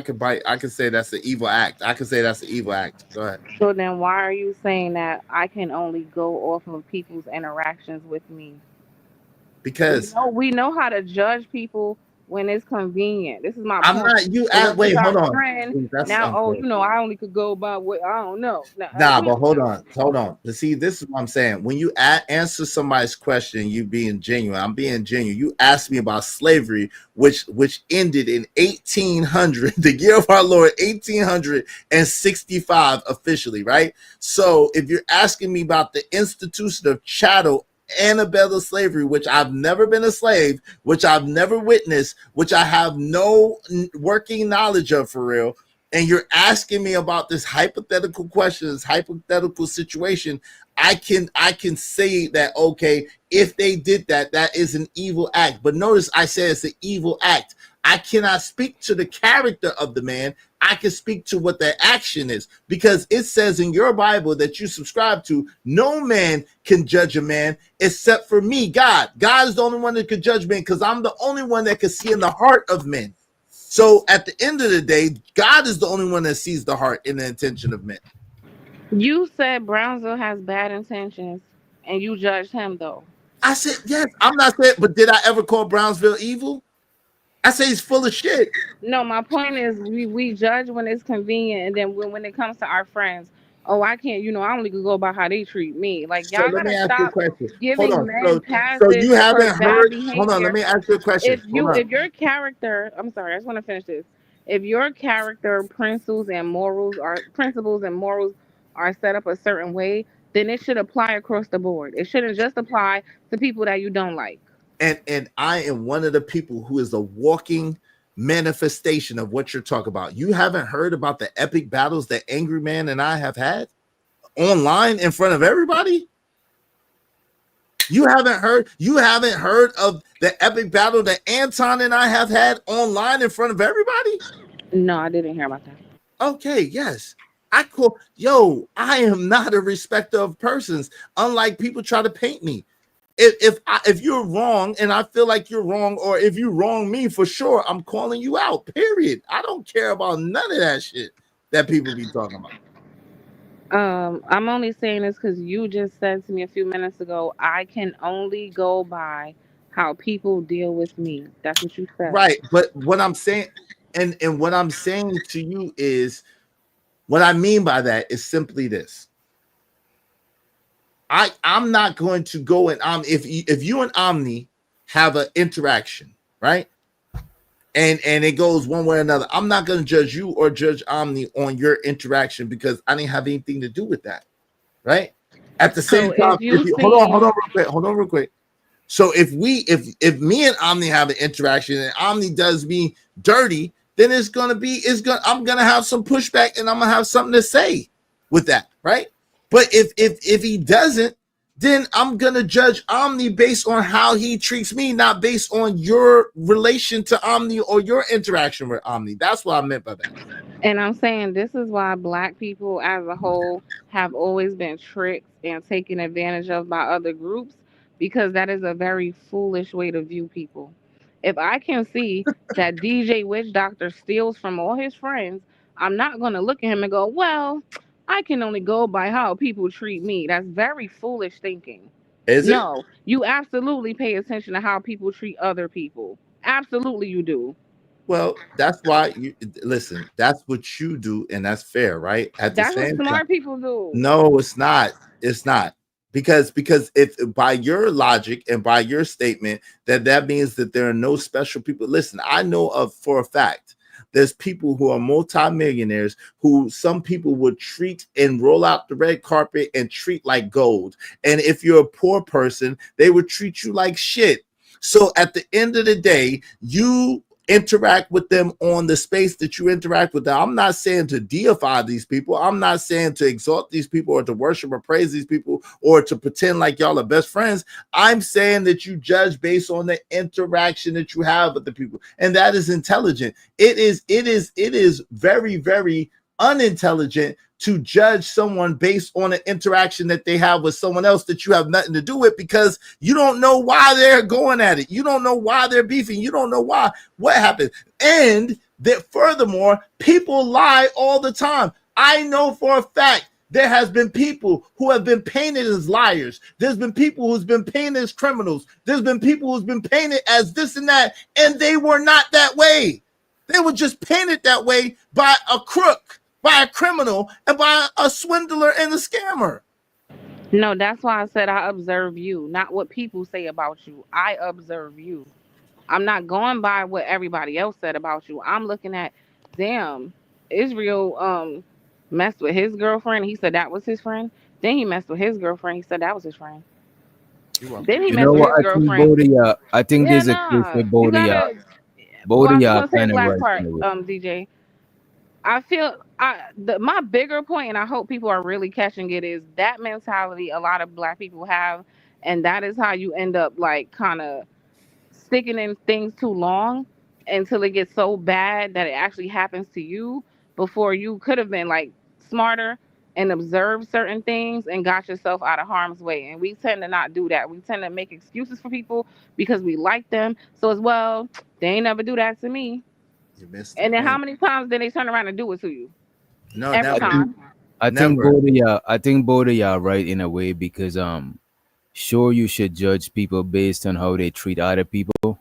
could say that's an evil act. I could say that's an evil act. Go ahead. So then why are you saying that I can only go off of people's interactions with me? Because We know how to judge people when it's convenient. This is my I'm point. not you But at when we wait, are hold on. friends, Ooh, that's now oh, unfair. I only could go by what I don't know. Now, Nah, come but on hold now. on, hold on. But see, this is what I'm saying. When you answer somebody's question, you being genuine. I'm being genuine. You asked me about slavery, which ended in 1800, the year of our Lord, 1865 officially, right? So if you're asking me about the institution of chattel antebellum slavery, which I've never been a slave, which I've never witnessed, which I have no working knowledge of for real, and you're asking me about this hypothetical question, this hypothetical situation, I can say that, okay, if they did that, that is an evil act. But notice I said it's an evil act. I cannot speak to the character of the man. I can speak to what the action is, because it says in your Bible that you subscribe to, no man can judge a man except for me, God. God is the only one that could judge men, because I'm the only one that can see in the heart of men. So at the end of the day, God is the only one that sees the heart and the intention of men. You said Brownsville has bad intentions, and you judged him though. I said, yes, I'm not saying, but did I ever call Brownsville evil? I say he's full of shit. No, my point is we judge when it's convenient, and then when it comes to our friends, oh, I can't, I only could go by how they treat me. Like, So y'all let me gotta ask you a stop question. Hold giving on. men So passes you for haven't bad heard, hold on, let behavior. me ask you a question. Hold on. If your character, I'm sorry, I just want to finish this. If your character principles and morals are set up a certain way, then it should apply across the board. It shouldn't just apply to people that you don't like. And I am one of the people who is a walking manifestation of what you're talking about. You haven't heard about the epic battles that Angry Man and I have had online in front of everybody? You haven't heard of the epic battle that Anton and I have had online in front of everybody? No, I didn't hear about that. Okay, yes. I am not a respecter of persons, unlike people try to paint me. If you're wrong and I feel like you're wrong, or if you wrong me, for sure, I'm calling you out. Period. I don't care about none of that shit that people be talking about. I'm only saying this because you just said to me a few minutes ago, I can only go by how people deal with me. That's what you said. Right. But what I'm saying, and what I'm saying to you is, what I mean by that is simply this. I'm not going to go and if you and Omni have an interaction, right? And it goes one way or another. I'm not going to judge you or judge Omni on your interaction, because I didn't have anything to do with that, right? At the So same time, if if you you see, hold on real quick. So if me and Omni have an interaction and Omni does me dirty, then I'm gonna have some pushback, and I'm gonna have something to say with that, right? But if he doesn't, then I'm gonna judge Omni based on how he treats me, not based on your relation to Omni or your interaction with Omni. That's what I meant by that. and I'm saying this is why black people as a whole have always been tricked and taken advantage of by other groups, because that is a very foolish way to view people. If I can see that DJ Witch Doctor steals from all his friends, I'm not going to look at him and go, well, I can only go by how people treat me. That's very foolish thinking. Is it? No, you absolutely pay attention to how people treat other people. Absolutely, you do. Well, that's why you listen. That's what you do, and that's fair, right? At the That's what same time. smart people do. No, it's not. It's not. Because if by your logic and by your statement that means that there are no special people. Listen, I know of for a fact there's people who are multimillionaires who some people would treat and roll out the red carpet and treat like gold. And if you're a poor person, they would treat you like shit. So at the end of the day, you interact with them on the space that you interact with them. I'm not saying to deify these people. I'm not saying to exalt these people or to worship or praise these people or to pretend like y'all are best friends. I'm saying that you judge based on the interaction that you have with the people. And that is intelligent. It is very, very unintelligent to judge someone based on an interaction that they have with someone else that you have nothing to do with, because you don't know why they're going at it. You don't know why they're beefing. You don't know what happened. And that furthermore, people lie all the time. I know for a fact there has been people who have been painted as liars. There's been people who's been painted as criminals. There's been people who's been painted as this and that, and they were not that way. They were just painted that way by a crook, by a criminal, and by a swindler and a scammer. No, that's why I said I observe you, not what people say about you. I observe you. I'm not going by what everybody else said about you. I'm looking at, damn, Israel messed with his girlfriend. He said that was his friend. Then he messed with his girlfriend. He said that was his friend. You're welcome. Then he You messed know with what? his I think girlfriend. both of y'all. I think Yeah, there's a case nah. for You both of y'all. gotta. Both Well, of I'm just y'all gonna say kind the of last right part, in a way. DJ. I feel my bigger point, and I hope people are really catching it, is that mentality a lot of black people have, and that is how you end up like kind of sticking in things too long until it gets so bad that it actually happens to you before you could have been like smarter and observed certain things and got yourself out of harm's way. And we tend to not do that. We tend to make excuses for people because we like them. So as well, they ain't never do that to me. You missed the And then how point. many times did they turn around and do it to you? No, Every I never. think time. I think Never. both of y'all. I think both of y'all right in a way because sure you should judge people based on how they treat other people,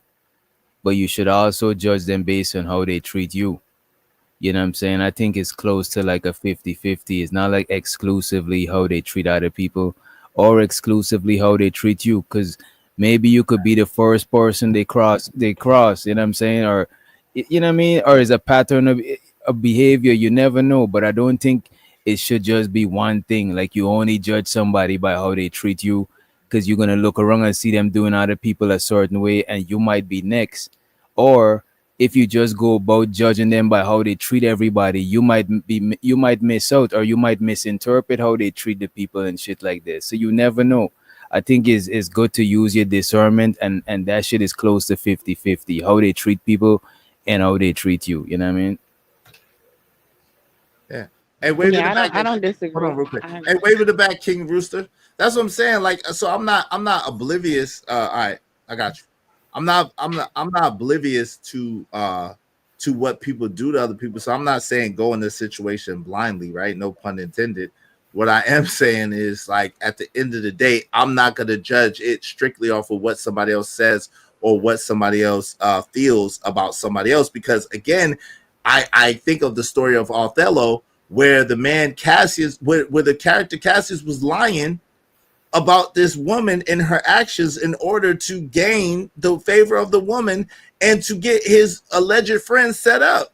but you should also judge them based on how they treat you. You know what I'm saying? I think it's close to like a 50-50. It's not like exclusively how they treat other people or exclusively how they treat you. Cause maybe you could be the first person they cross, you know what I'm saying? Or you know what I mean? Or is a pattern of behavior. You never know. But I don't think it should just be one thing. Like you only judge somebody by how they treat you because you're gonna look around and see them doing other people a certain way and you might be next. Or if you just go about judging them by how they treat everybody, you might miss out or you might misinterpret how they treat the people and shit like this. So you never know. I think it's good to use your discernment and that shit is close to 50-50. How they treat people and how they treat you. You know what I mean? Yeah. Hey, wave to the Yeah, back. I don't Hold on disagree. real quick. Hey, wave to the back, King Rooster. That's what I'm saying. Like, so I'm not oblivious. All right, I got you. I'm not oblivious to what people do to other people. So I'm not saying go in this situation blindly, right? No pun intended. What I am saying is like at the end of the day, I'm not gonna judge it strictly off of what somebody else says or what somebody else feels about somebody else. Because again, I think of the story of Othello where the man Cassius, where the character Cassius was lying about this woman and her actions in order to gain the favor of the woman and to get his alleged friend set up.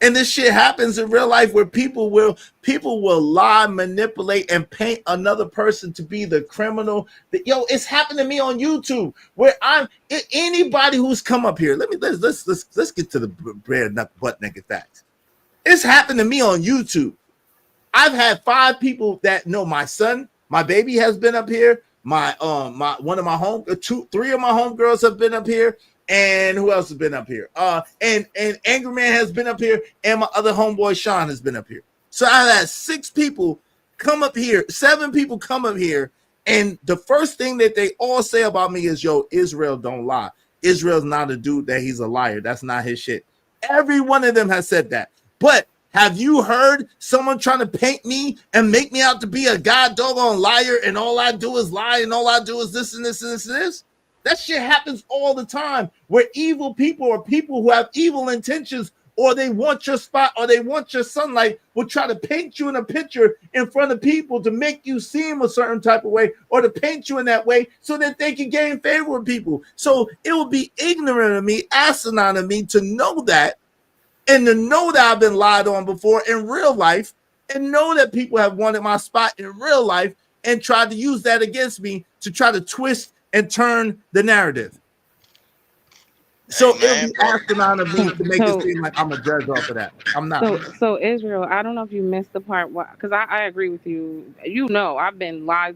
And this shit happens in real life where people will lie, manipulate, and paint another person to be the criminal. Yo, it's happened to me on YouTube where anybody who's come up here. Let's get to the bare butt naked facts. It's happened to me on YouTube. I've had 5 people that know my son. My baby has been up here. My one of my home, 3 of my homegirls have been up here. And who else has been up here? And Angry Man has been up here, and my other homeboy Sean has been up here. So I've had 6 people come up here, 7 people come up here, and the first thing that they all say about me is, "Yo, Israel don't lie. Israel's not a dude that he's a liar. That's not his shit." Every one of them has said that. But have you heard someone trying to paint me and make me out to be a god doggone liar and all I do is lie and all I do is this and this and this and this? That shit happens all the time where evil people or people who have evil intentions or they want your spot or they want your sunlight will try to paint you in a picture in front of people to make you seem a certain type of way or to paint you in that way so that they can gain favor with people. So it would be ignorant of me, asinine of me to know that and to know that I've been lied on before in real life and know that people have wanted my spot in real life and tried to use that against me to try to twist and turn the narrative. Hey So it'll man, be bro. asinine of me to make it So seem like I'm a judge off of that. I'm not. so Israel, I don't know if you missed the part because I agree with you. You know, I've been lied.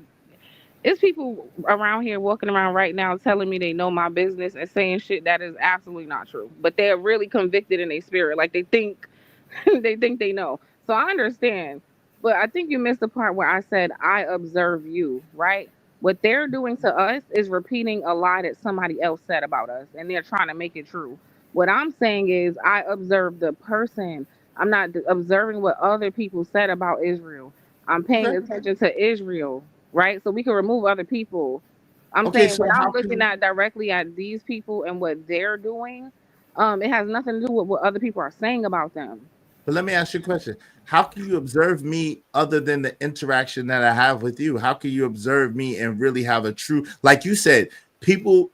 It's people around here walking around right now telling me they know my business and saying shit that is absolutely not true. But they're really convicted in their spirit. Like they think They think they know. So I understand. But I think you missed the part where I said, I observe you, right? What they're doing to us is repeating a lie that somebody else said about us, and they're trying to make it true. What I'm saying is, I observe the person. I'm not observing what other people said about Israel. I'm paying Okay. attention to Israel, right? So we can remove other people. I'm Okay, saying so when how I'm can looking you? at directly at these people and what they're doing, it has nothing to do with what other people are saying about them. But let me ask you a question. How can you observe me other than the interaction that I have with you? How can you observe me and really have a true, like you said, people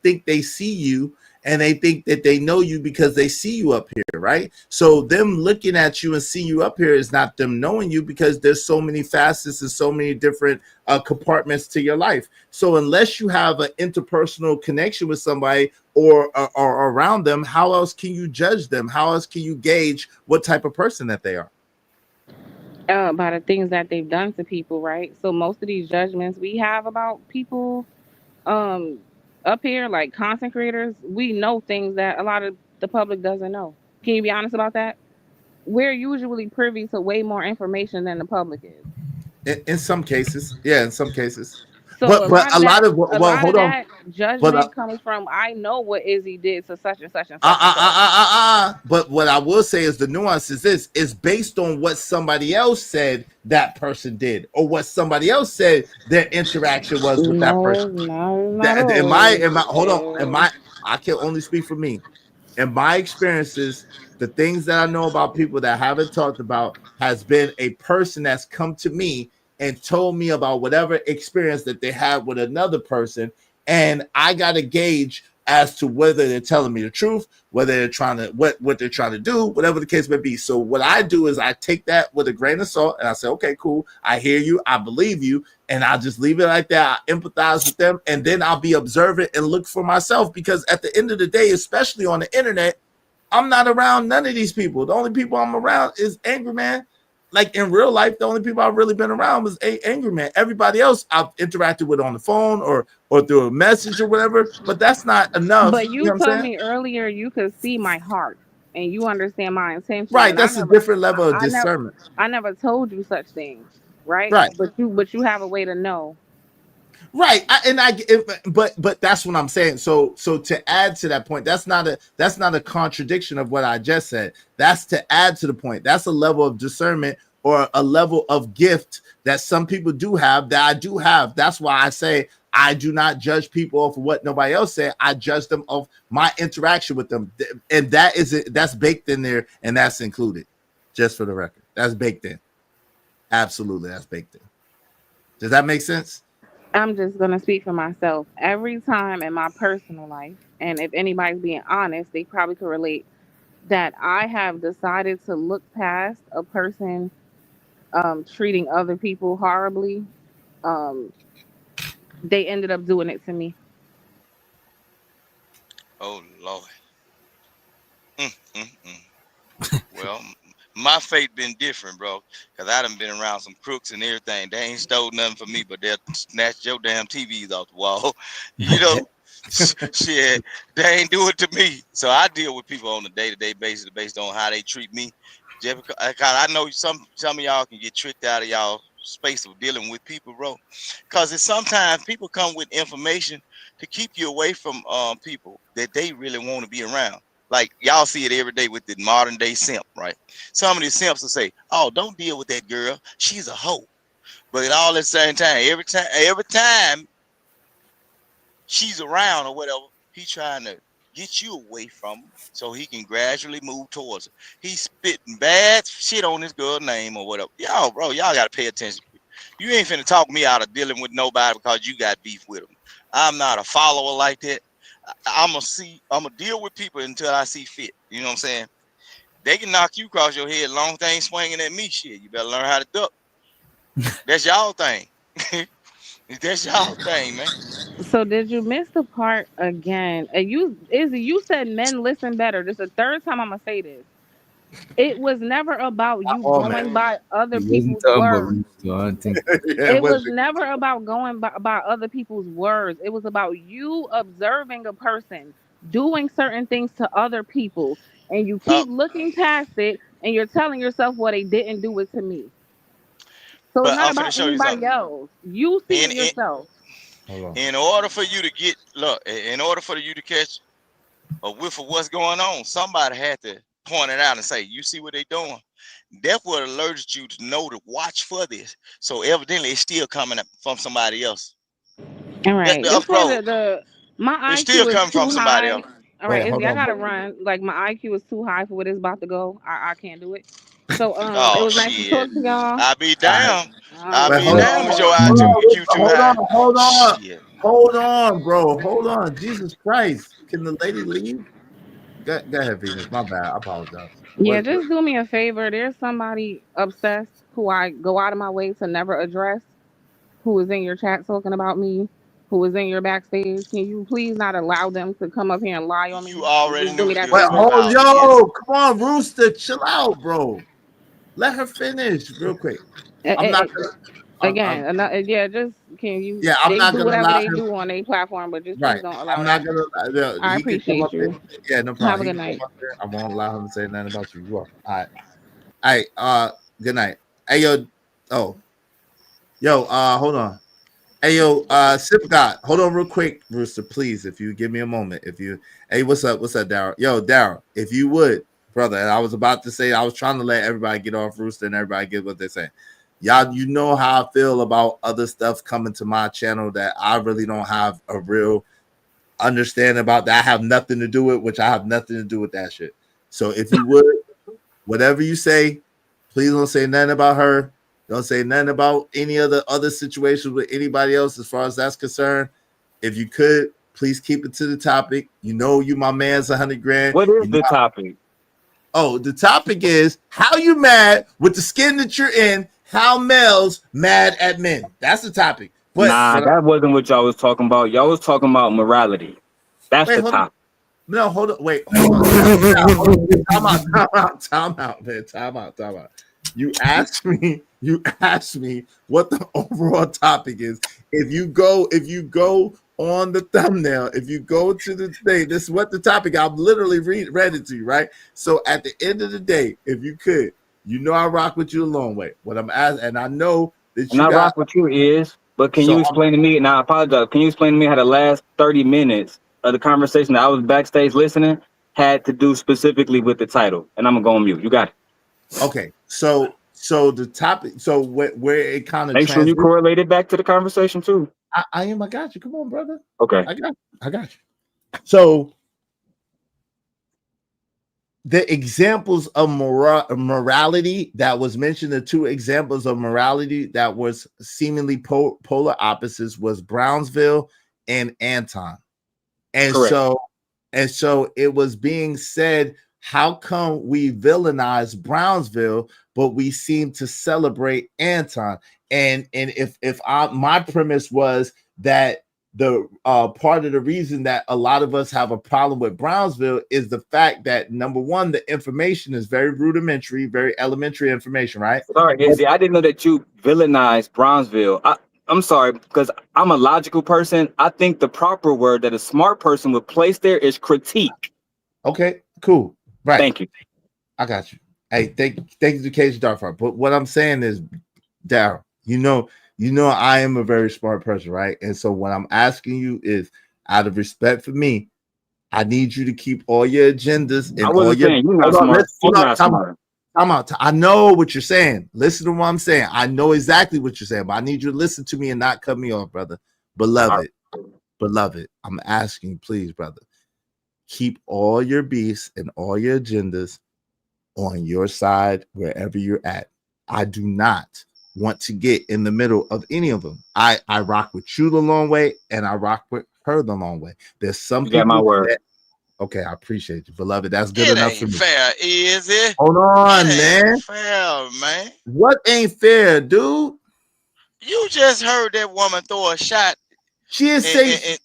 think they see you and they think that they know you because they see you up here, right? So them looking at you and see you up here is not them knowing you because there's so many facets and so many different compartments to your life. So unless you have an interpersonal connection with somebody or around them, how else can you judge them? How else can you gauge what type of person that they are? By the things that they've done to people, right? So most of these judgments we have about people um up here, like content creators, we know things that a lot of the public doesn't know. Can you be honest about that? We're usually privy to way more information than the public is. In some cases, yeah, in some cases, So but a lot of, a well, lot of hold on, that but judgment comes from, I know what Izzy did to such and such and such and such. But what I will say is the nuance is this: is based on what somebody else said that person did, or what somebody else said their interaction was with that No, person. no, not That am I hold on, am always. I can only speak for me. In my experiences, the things that I know about people that haven't talked about has been a person that's come to me and told me about whatever experience that they had with another person, and I got to gauge as to whether they're telling me the truth, whether they're trying to what they're trying to do, whatever the case may be. So what I do is I take that with a grain of salt and I say, okay, cool, I hear you, I believe you, and I'll just leave it like that. I empathize with them, and then I'll be observant and look for myself because at the end of the day, especially on the internet, I'm not around none of these people. The only people I'm around is Angry Man. Like in real life, the only people I've really been around was Angry Man. Everybody else I've interacted with on the phone or through a message or whatever, but that's not enough. But You know you what I'm told saying? me earlier you could see my heart and you understand my intentions, Right. and I That's a never, different level of I never, discernment. I never told you such things, right? Right. But you have a way to know. Right, but that's what I'm saying. So to add to that point, that's not a contradiction of what I just said. That's to add to the point. That's a level of discernment or a level of gift that some people do have that I do have. That's why I say I do not judge people off of what nobody else said. I judge them off my interaction with them, and that's baked in there, and that's included. Just for the record, that's baked in. Absolutely, that's baked in. Does that make sense? I'm just gonna speak for myself. Every time in my personal life, and if anybody's being honest, they probably could relate, that I have decided to look past a person treating other people horribly. Um, they ended up doing it to me. Oh Lord. Mm. Well, my fate been different, bro. Cause I done been around some crooks and everything. They ain't stole nothing from me, but they'll snatch your damn TVs off the wall. You know, shit, they ain't do it to me. So I deal with people on a day-to-day basis based on how they treat me. Just because, I know some of y'all can get tricked out of y'all space of dealing with people, bro. Cause it's sometimes people come with information to keep you away from people that they really want to be around. Like y'all see it every day with the modern day simp, right? Some of these simps will say, "Oh, don't deal with that girl. She's a hoe." But all at the same time, every time she's around or whatever, he trying to get you away from him so he can gradually move towards her. He's spitting bad shit on this girl's name or whatever. Y'all, bro, y'all gotta pay attention. You ain't finna talk me out of dealing with nobody because you got beef with them. I'm not a follower like that. I'm gonna deal with people until I see fit. You know what I'm saying? They can knock you across your head, long thing swinging at me. Shit, you better learn how to duck. That's y'all thing. That's y'all thing, man. So did you miss the part again? And Izzy, you said men listen better. This is the third time I'm gonna say this. It was never about Not you all men. going by other He wasn't people's talking about words. me, so I don't think. Yeah, It but was never about going by other people's words. It was about you observing a person doing certain things to other people, and you Uh, keep looking past it and you're telling yourself, well, they didn't do it to me. So it's But not I'm finna about show you anybody something. else. You see In it in, yourself. Hold on. in order for you to get look, in order for you to catch a whiff of what's going on, somebody had to point it out and say, "You see what they doing?" That's what alerted you to know to watch for this. So evidently, it's still coming from somebody else. All That right. the This for approach, my it's still IQ is coming from too somebody high. else. All Wait, right, hold Izzy, I on. gotta run. Like my IQ is too high for where it's about to go. I can't do it. So it Oh was nice to shit! talk to y'all. I be All right. damn. I Wait, be hold damn. Is on. your Hold IQ on, too hold on, high? hold on. Shit. Hold on, bro. Hold on. Jesus Christ. Can the lady leave? Go ahead, Venus. My bad. I apologize. Yeah, What just do me a favor. There's somebody obsessed who I go out of my way to never address, who is in your chat talking about me, who is in your backstage. Can you please not allow them to come up here and lie on You me? already Just do knew me what that this was wait, favor. hold about, is. yo, come on, Rooster. Chill out, bro. Let her finish real quick. I'm not Eh, gonna Again, yeah, just can you? yeah, I'm They not do gonna whatever allow they him. do on their platform, but just please Right. don't allow I'm not that. gonna I he can come appreciate up there. you. Yeah, no Have problem. a He good can come night. up there. I won't allow him to say nothing about you. You welcome. All right. All right. Good night. Hey yo, oh, yo, hold on. Hey yo, Sip God, hold on real quick, Rooster, please. If you give me a moment, if you hey, what's up, Daryl? Yo, Daryl, if you would, brother, and I was about to say I was trying to let everybody get off Rooster and everybody get what they're saying. Y'all, you know how I feel about other stuff coming to my channel that I really don't have a real understanding about, that I have nothing to do with, which I have nothing to do with that shit. So if you would, whatever you say, please don't say nothing about her. Don't say nothing about any other situations with anybody else as far as that's concerned. If you could, please keep it to the topic. You know, you my man's 100 grand. What is You know, the topic? oh, the topic is how you mad with the skin that you're in. How males mad at men. That's the topic. But Nah, what? that wasn't what y'all was talking about. Y'all was talking about morality. That's Wait, the hold on. topic. No, hold on. Wait, hold on. Hold on. Time out, man. Time out. You asked me, what the overall topic is. If you go on the thumbnail, if you go to the thing, this is what the topic. I've literally read it to you, right? So at the end of the day, if you could, I rock with you a long way. What I'm asking, and I know that And you I got. rock with you is, but can you So explain to me, and I apologize, can you explain to me how the last 30 minutes of the conversation that I was backstage listening had to do specifically with the title? And I'm gonna go on mute. You got it. okay. So the topic. So where it kind of Make sure you transitions. correlate it back to the conversation too. I am. I got you. Come on, brother. Okay. I got you. So the examples of morality that was mentioned, the two examples of morality that was seemingly polar opposites, was Brownsville and Anton. And Correct. so it was being said, how come we villainize Brownsville, but we seem to celebrate Anton? And if my premise was that the part of the reason that a lot of us have a problem with Brownsville is the fact that, number one, the information is very rudimentary, very elementary information, right? Sorry, Izzy. I didn't know that you villainized Brownsville. I'm sorry, because I'm a logical person. I think the proper word that a smart person would place there is critique. Okay, cool. Right. Thank you. I got you. Hey, thank you to Cage Darfar. But what I'm saying is, Daryl, I am a very smart person, right? And so what I'm asking you is, out of respect for me, I need you to keep all your agendas I and all wasn't your. saying you're Hold not on, smart. hold You're on, not time out, smart. time out. I know what you're saying. Listen to what I'm saying. I know exactly what you're saying, but I need you to listen to me and not cut me off, brother. Beloved, I'm asking you, please, brother, keep all your beefs and all your agendas on your side wherever you're at. I do not want to get in the middle of any of them. I rock with you the long way, and I rock with her the long way. There's some You got my people word. that, okay, I appreciate you, beloved. That's good It enough for ain't me. fair, is it? Hold It on, ain't man. fair, man. What ain't fair, dude? You just heard that woman throw a shot, She is and, saying, and, and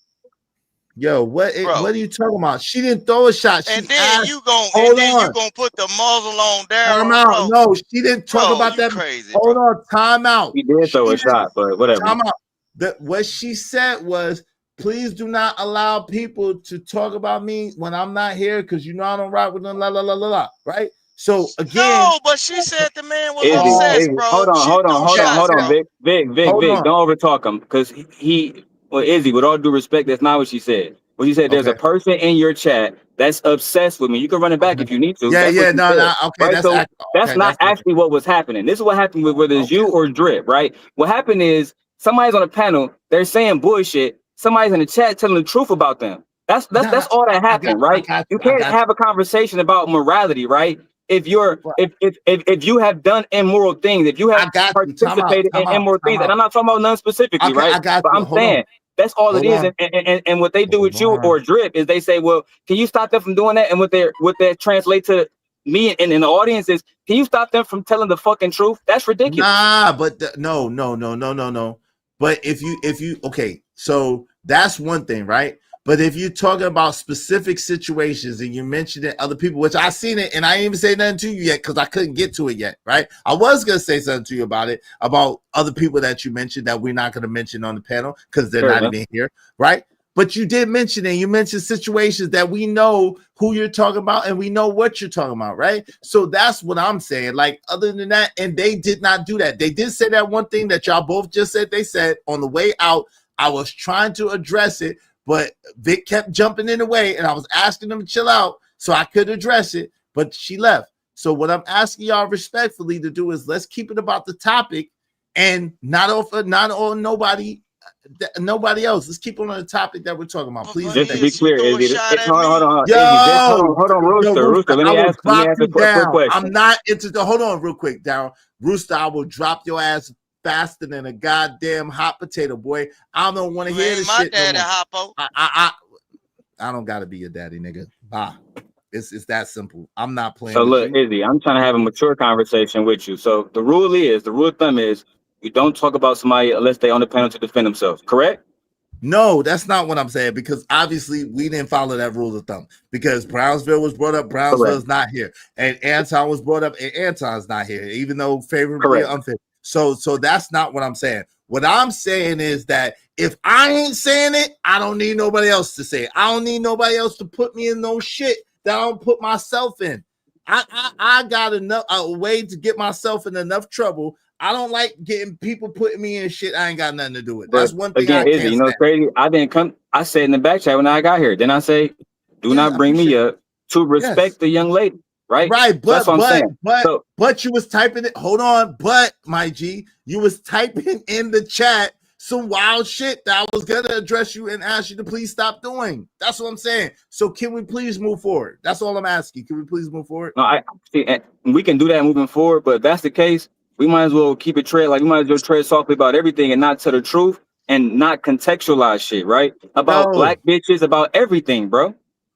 yo, what bro, are you talking about? She didn't throw a shot. and She then asked, you gon' and hold then you on. gonna put the muzzle on Time Daryl, out. bro. No, she didn't talk Bro, about you that. crazy, bro. Hold on. Time out. He did She throw a didn't. shot, but whatever. Time out. What she said was, please do not allow people to talk about me when I'm not here, because I don't rock with them. La la la la la. Right. So again, No, but she said the man was Izzy, obsessed, Izzy, bro. hold on, She hold on, threw hold on, shots, hold on, bro. hold Vic, on. don't overtalk him, because well, Izzy, with all due respect, that's not what she said. What she said, there's a Okay. person in your chat that's obsessed with me. You can run it back Okay. if you need to. Yeah, That's what yeah, she no, said, no, okay, right? So that's okay, not actually what was happening. This is what happened with whether it's okay. you or Drip, right? What happened is somebody's on a panel, they're saying bullshit. Somebody's in the chat telling the truth about them. That's Nah, all that I happened, right? got You you, I can't got have a conversation about morality, right? If you're you. if you have done immoral things, if you have I got you. participated in immoral things, and I'm not talking about none specifically, Okay, right? I got But you. I'm saying that's all it Hold is. on, And what they do with hold you on. or Drip is they say, well, can you stop them from doing that? And what they translate to me and in the audience is, can you stop them from telling the fucking truth? That's ridiculous. Nah, but no. But if you okay, so that's one thing, right? But if you're talking about specific situations and you mentioned it other people, which I seen it and I ain't even say nothing to you yet because I couldn't get to it yet, right? I was gonna say something to you about it, about other people that you mentioned that we're not gonna mention on the panel because they're not even here, right? But you did mention it. You mentioned situations that we know who you're talking about and we know what you're talking about, right? So that's what I'm saying. Like, other than that, and they did not do that. They did say that one thing that y'all both just said they said on the way out. I was trying to address it, but Vic kept jumping in the way, and I was asking them to chill out so I could address it, but she left. So what I'm asking y'all respectfully to do is let's keep it about the topic and not on nobody else. Let's keep on the topic that we're talking about. Please. Just to be Is you clear, threw a Izzy, shot at hold me. on, Izzy, just Yo, hold on, Rooster. Rooster, I will Let me drop ask you a quick down. question. I'm not interested. Hold on real quick, Daryl. Rooster, I will drop your ass faster than a goddamn hot potato, boy. I don't want to You hear ain't this my shit no daddy, more. Hoppo. I don't gotta be your daddy, nigga. Bye. It's that simple. I'm not playing So with look, you. Izzy, I'm trying to have a mature conversation with you. So the rule of thumb is, you don't talk about somebody unless they on the panel to defend themselves. Correct? No, that's not what I'm saying, because obviously we didn't follow that rule of thumb, because Brownsville was brought up, Brownsville's not here, and Anton was brought up, and Anton's not here, even though favorably or unfavorably. So that's not what I'm saying. What I'm saying is that if I ain't saying it, I don't need nobody else to say it. I don't need nobody else to put me in no shit that I don't put myself in. I got enough a way to get myself in enough trouble. I don't like getting people putting me in shit I ain't got nothing to do with. That's But one thing again, I Izzy, can't you know stand. what's crazy? I said in the back chat when I got here. Then I say, do not bring me up to respect the young lady, right? Right, So that's what I'm saying. but you was typing it. Hold on, but my G, you was typing in the chat some wild shit that I was gonna address you and ask you to please stop doing. That's what I'm saying. So can we please move forward? That's all I'm asking. Can we please move forward? No, I see, and we can do that moving forward. But if that's the case, we might as well keep it we might as well tread softly about everything and not tell the truth and not contextualize shit, right? About black bitches, about everything, bro.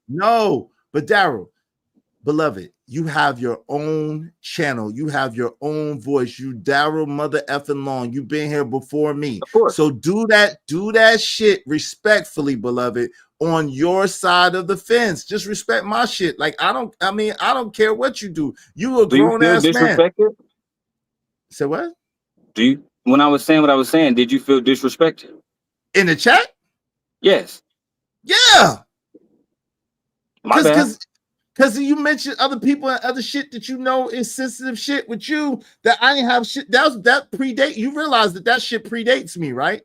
No, but Daryl, beloved, you have your own channel. You have your own voice. You Daryl mother effing long. You've been here before me. Of course. So do that shit respectfully, beloved, on your side of the fence. Just respect my shit. Like, I don't care what you do. You a grown ass man. Say what? When I was saying what I was saying, did you feel disrespected? In the chat? Yes. Yeah. My bad. Because you mentioned other people and other shit that you know is sensitive shit with you that I didn't have shit. That predate. You realize that shit predates me, right?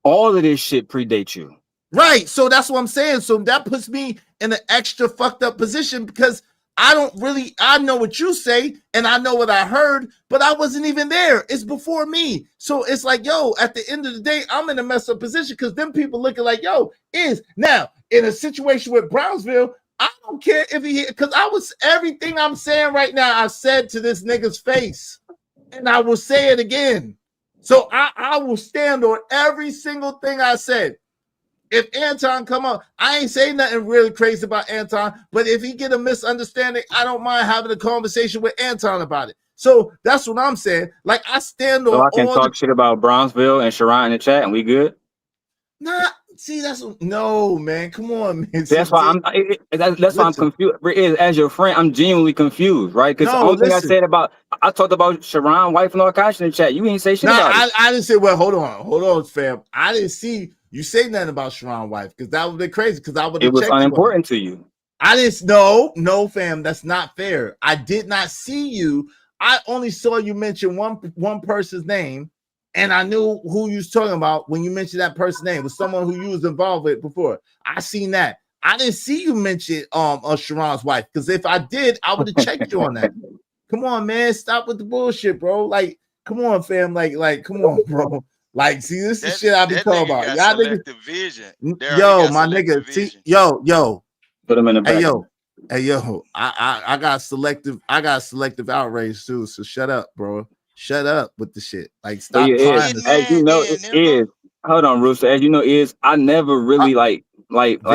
All of this shit predates you. Right. So that's what I'm saying. So that puts me in an extra fucked up position because I know what you say and I know what I heard, but I wasn't even there. It's before me. So it's like, yo, at the end of the day, I'm in a messed up position because them people looking like, yo, is now in a situation with Brownsville. I don't care if he, because everything I'm saying right now, I said to this nigga's face, and I will say it again. So I will stand on every single thing I said. If Anton come up, I ain't saying nothing really crazy about Anton, but if he get a misunderstanding, I don't mind having a conversation with Anton about it. So that's what I'm saying. Like, I stand on I can talk shit about Brownsville and Sharon in the chat, and we good. Nah, see, no, man. Come on, man. That's why I'm confused. As your friend, I'm genuinely confused, right? Because the only thing I said I talked about Sharon, wife, and all kinds in the chat. You ain't say shit about it. I didn't say. Well, hold on, fam. I didn't see you say nothing about Sharon wife because that would be crazy. Because I would. It was unimportant to you. I didn't no, fam. That's not fair. I did not see you. I only saw you mention one person's name, and I knew who you was talking about when you mentioned that person's name. It was someone who you was involved with before. I seen that. I didn't see you mention Sharon's wife, because if I did, I would have checked you on that. Come on, man. Stop with the bullshit, bro. Like, come on, fam. Like, come on, bro. Like, see, this is shit I be talking about. Y'all selective vision. Yo, my nigga. See, yo. Put him in the back. Hey, yo. I got selective outrage too. So shut up, bro. Shut up with the shit. Like, stop trying to. As you know, it is. Hold on, Rooster. As you know, I never really like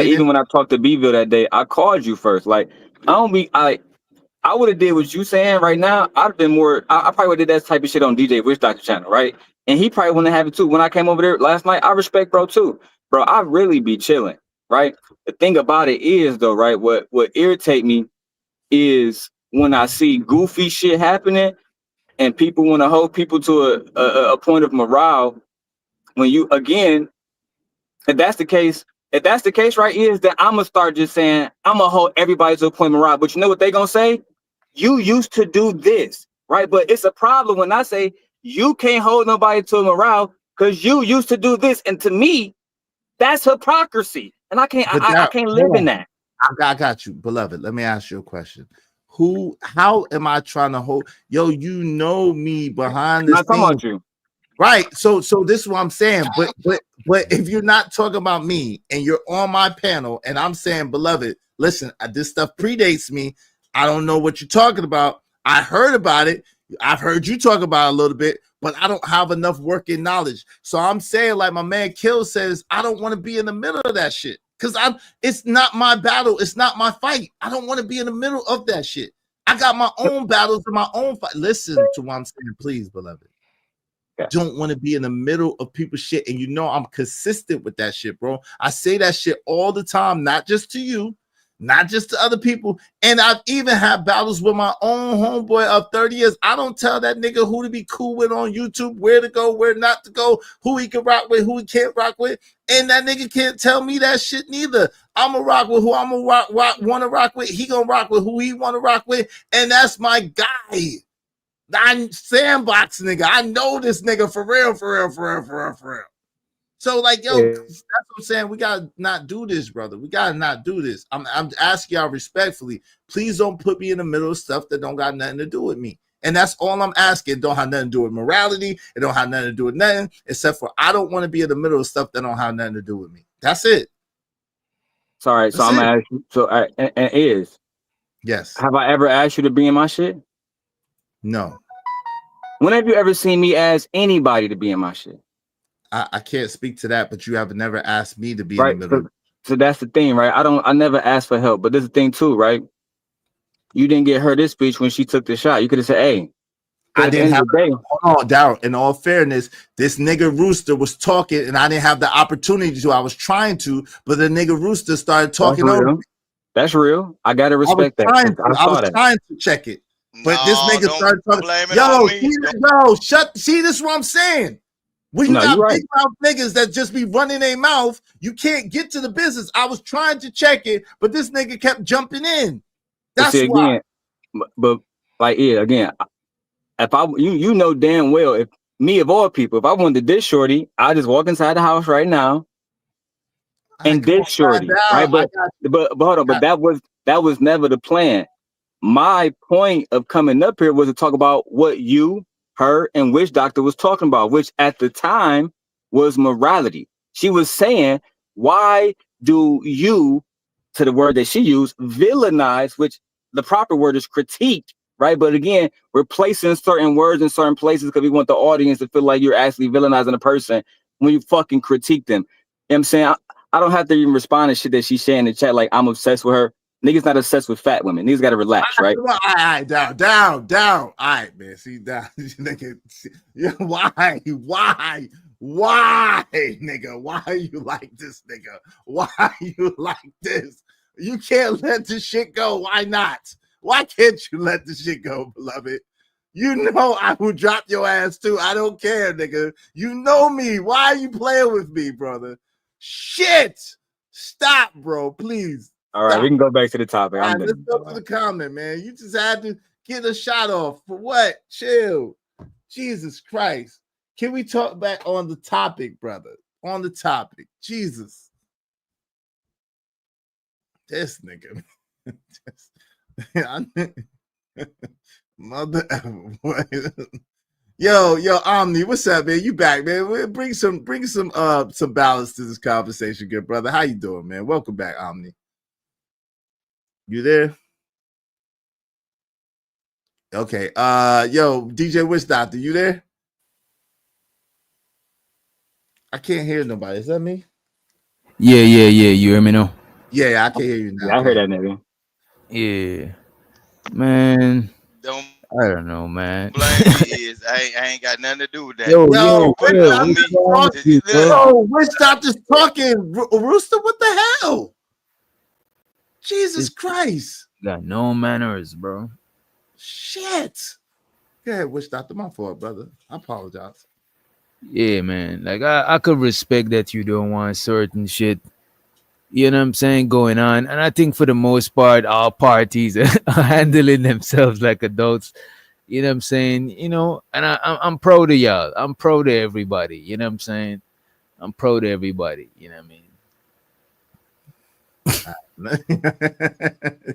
even when I talked to Bville that day, I called you first. Like, I would have did what you saying right now. I'd have been more. I probably would have did that type of shit on DJ Wish Doctor channel, right? And he probably wouldn't have it too. When I came over there last night, I respect bro too, bro. I really be chilling, right? The thing about it is though, right? What irritate me is when I see goofy shit happening and people want to hold people to a point of morale. When you again, if that's the case, right, is that I'm gonna start just saying I'm gonna hold everybody to a point of morale. But you know what they gonna say? You used to do this, right? But it's a problem when I say you can't hold nobody to a morale because you used to do this, and to me, that's hypocrisy, and I can't live in that. I got you, beloved. Let me ask you a question. How am I trying to hold? Yo, you know me behind the scenes. Right. So this is what I'm saying. But if you're not talking about me and you're on my panel and I'm saying, beloved, listen, this stuff predates me. I don't know what you're talking about. I heard about it. I've heard you talk about it a little bit, but I don't have enough working knowledge. So I'm saying, like my man Kill says, I don't want to be in the middle of that shit. Because it's not my battle. It's not my fight. I don't want to be in the middle of that shit. I got my own battles and my own fight. Listen to what I'm saying, please, beloved. Don't want to be in the middle of people's shit. And you know I'm consistent with that shit, bro. I say that shit all the time, not just to you, not just to other people. And I've even had battles with my own homeboy of 30 years. I don't tell that nigga who to be cool with on YouTube, where to go, where not to go, who he can rock with, who he can't rock with. And that nigga can't tell me that shit neither. I'm gonna rock with who I'm gonna want to rock with. He gonna rock with who he want to rock with. And that's my guy. I'm sandbox nigga. I know this nigga for real. So like, yo, that's what I'm saying. We gotta not do this, brother. We gotta not do this. I'm asking y'all respectfully. Please don't put me in the middle of stuff that don't got nothing to do with me. And that's all I'm asking. It don't have nothing to do with morality. It don't have nothing to do with nothing, except for I don't want to be in the middle of stuff that don't have nothing to do with me. That's it. Sorry, so I'm gonna ask you. So and yes. Have I ever asked you to be in my shit? No. When have you ever seen me ask anybody to be in my shit? I can't speak to that, but you have never asked me to be in the middle. So that's the thing, right? I never asked for help, but this is the thing too, right? You didn't get her this speech when she took the shot. You could have said, hey, I didn't have hold on, Daryl. In all fairness, this nigga Rooster was talking and I didn't have the opportunity to. I was trying to, but the nigga Rooster started talking over me. That's real. I gotta respect that. I was trying to check it. But this nigga started talking. See, this is what I'm saying. When you got big mouth niggas that just be running their mouth, you can't get to the business. I was trying to check it, but this nigga kept jumping in. That's why. Again, but like, yeah, again, if you know damn well, if me of all people, if I wanted this shorty, I just walk inside the house right now and this shorty, right? But hold on, but that was never the plan. My point of coming up here was to talk about what you, her, and Witch Doctor was talking about, which at the time was morality. She was saying, why do you, to the word that she used, villainize, which the proper word is critique, right? But again, we're placing certain words in certain places because we want the audience to feel like you're actually villainizing a person when you fucking critique them. You know what I'm saying? I don't have to even respond to shit that she's saying in the chat like I'm obsessed with her. Niggas not obsessed with fat women. Niggas got to relax, right? All right, down. All right, man. See, down. Nigga, why, nigga? Why you like this, nigga? Why you like this? You can't let this shit go. Why not? Why can't you let this shit go, beloved? You know I will drop your ass too. I don't care, nigga. You know me. Why are you playing with me, brother? Shit. Stop, bro. Please. All right, we can go back to the topic. All I'm right, let's done. go to the comment, man. You just had to get a shot off for what? Chill. Jesus Christ. Can we talk back on the topic, brother? On the topic. Jesus. This nigga. Mother. Yo, Omni, what's up, man? You back, man? Bring some balance to this conversation, good brother. How you doing, man? Welcome back, Omni. You there? Okay. Yo, DJ Witch Doctor, you there? I can't hear nobody. Is that me? Yeah. You hear me now? Yeah, I can hear you now. Yeah, I heard that nigga. Yeah, man. Don't I don't know, man. blame me. Is I ain't got nothing to do with that. Yo, Yo, Put it on me. Yo, Witch Doctor's talking. Rooster, what the hell? Jesus Christ. Got no manners, bro. Shit. Go ahead, Witch Doctor. My fault, brother. I apologize. Yeah, man. Like I could respect that you don't want certain shit. You know what I'm saying, going on. And I think for the most part, all parties are handling themselves like adults. You know what I'm saying? You know, and I'm proud of y'all. I'm proud of everybody. You know what I'm saying? I'm proud of everybody. You know what I mean?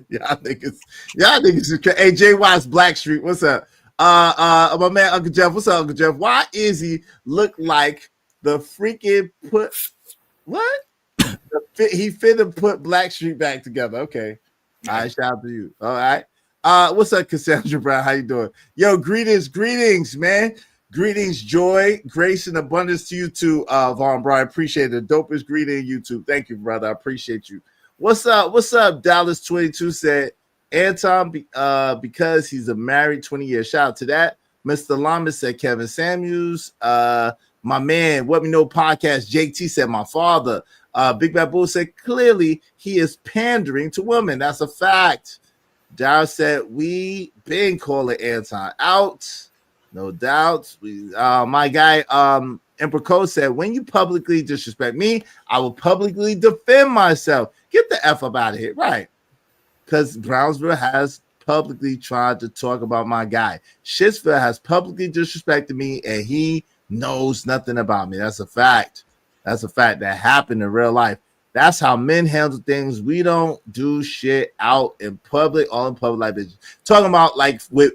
y'all niggas. Hey, Jay Watts, Blackstreet, what's up? My man Uncle Jeff, what's up, Uncle Jeff? Why Izzy look like the freaking what? He finna put Blackstreet back together. Okay, all right, shout out to you. All right, what's up, Cassandra Brown? How you doing? Yo, greetings, man. Greetings, joy, grace, and abundance to you too, Vaughn Bryan. Appreciate it. The dopest greeting, YouTube. Thank you, brother. I appreciate you. What's up? Dallas 22 said Anton because he's a married 20-year. Shout out to that. Mr. Lamas said Kevin Samuels. My man, What We Know podcast, JT said my father. Big Bad Bull said clearly he is pandering to women. That's a fact. Dow said we been calling Anton out. No doubt. My guy, Emperor Code said, when you publicly disrespect me, I will publicly defend myself. Get the F up out of here. Right. Because Brownsville has publicly tried to talk about my guy. Shitsville has publicly disrespected me, and he knows nothing about me. That's a fact. That's a fact that happened in real life. That's how men handle things. We don't do shit out in public, all in public like this. Talking about like with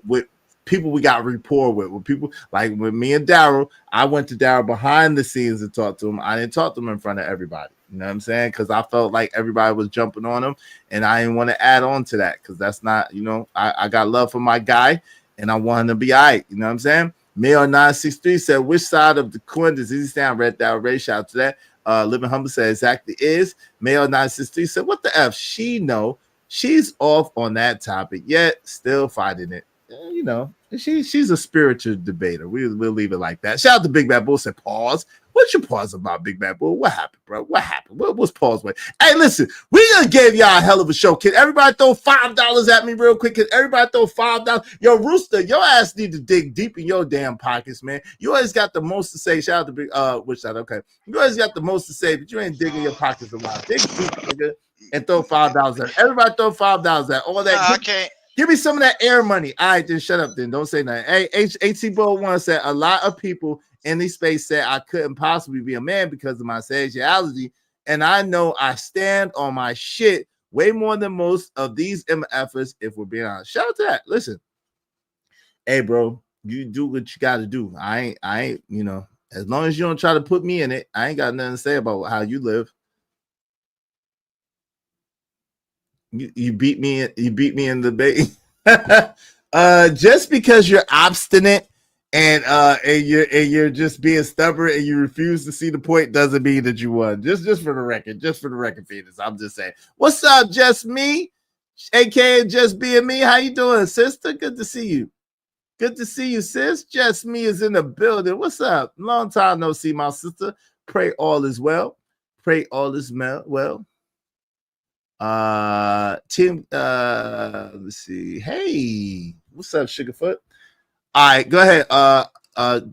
people we got rapport with people like with me and Daryl. I went to Daryl behind the scenes and talked to him. I didn't talk to him in front of everybody. You know what I'm saying? Because I felt like everybody was jumping on him, and I didn't want to add on to that because that's not, you know, I got love for my guy, and I want him to be all right. You know what I'm saying? Mayo 963 said, which side of the coin does Izzy stand? Red Down Ray, shout out to that. Living Humble said exactly is. Mayo 963 said, what the F? She know she's off on that topic, yet still fighting it. You know, she's a spiritual debater. We'll leave it like that. Shout out to Big Bad Bull said, pause. What's your pause about, Big Bad Bull? What happened, bro? What happened? What's pause with? Hey, listen, we just gave y'all a hell of a show. Can everybody throw $5 at me real quick? Can everybody throw $5? Yo, Rooster, your ass need to dig deep in your damn pockets, man. You always got the most to say. Shout out to Big which side? Okay. You always got the most to say, but you ain't digging your pockets a lot. Dig deep, nigga, and throw $5 at. Everybody throw $5 at all that. Nah, I can't. Give me some of that air money. All right, then shut up then. Don't say nothing. Hey, HC Bull 1 said a lot of people in this space said I couldn't possibly be a man because of my sexuality. And I know I stand on my shit way more than most of these MFers, if we're being honest. Shout out to that. Listen. Hey, bro, you do what you gotta do. I ain't, you know, as long as you don't try to put me in it, I ain't got nothing to say about how you live. You beat me in the debate. Just because you're obstinate and you're just being stubborn and you refuse to see the point doesn't mean that you won. Just for the record, Phoenix. I'm just saying. What's up, Just Me? AKA Just Being Me. How you doing, sister? Good to see you. Good to see you, sis. Just Me is in the building. What's up? Long time no see, my sister. Pray all is well. Pray all is well. Tim, let's see. Hey, what's up, Sugarfoot? All right, go ahead.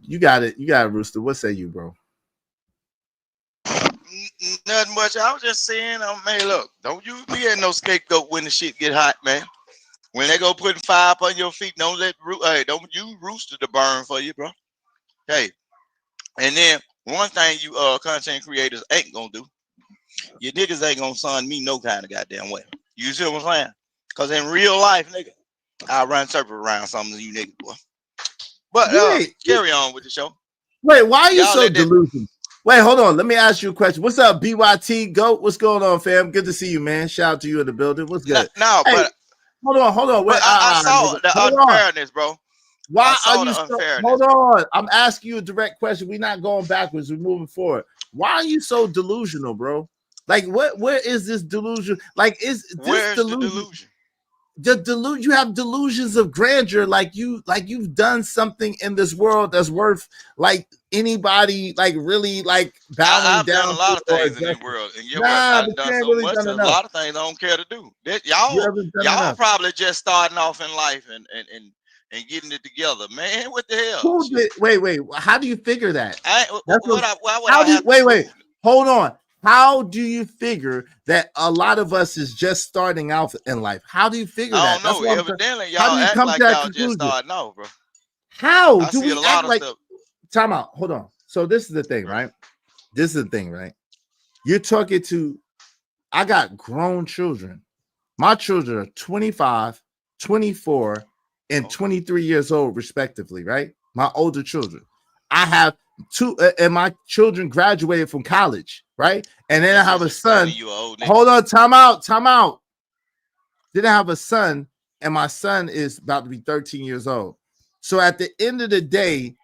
You got it, Rooster. What say you, bro? Nothing much. I was just saying, man, look, don't use me as no scapegoat when the shit get hot, man. When they go putting fire up on your feet, don't don't use rooster to burn for you, bro. Hey, and then one thing you content creators ain't gonna do, your niggas ain't gonna son me no kind of goddamn way. You see what I'm saying? Cause in real life, nigga, I run circle around some of you niggas, boy. But carry on with the show. Wait, why are you Y'all so delusional? Wait, hold on. Let me ask you a question. What's up, BYT Goat? What's going on, fam? Good to see you, man. Shout out to you in the building. What's good? No, hey, but hold on. But I saw the unfairness, bro. Why are you so? Hold on. I'm asking you a direct question. We're not going backwards. We're moving forward. Why are you so delusional, bro? Like, where is this delusion? Like, where's the delusion? The delusion, you have delusions of grandeur, like you've done something in this world that's worth like anybody like really like bowing I've down. Done a lot of things in the world, and I've done so really much. There's a lot of things I don't care to do. Y'all probably just starting off in life and getting it together, man. What the hell? Wait. How do you figure that? Wait. Hold on. How do you figure that a lot of us is just starting out in life? How do you figure that? I don't know. Evidently, y'all act like y'all just starting out, bro. How do we act like? Time out. Hold on. So this is the thing, right? This is the thing, right? You're talking to. I got grown children. My children are 25, 24, and 23 years old, respectively, right? My older children. I have two, and my children graduated from college, right? And then I have a son. Hold on, time out. Then I have a son, and my son is about to be 13 years old. So at the end of the day,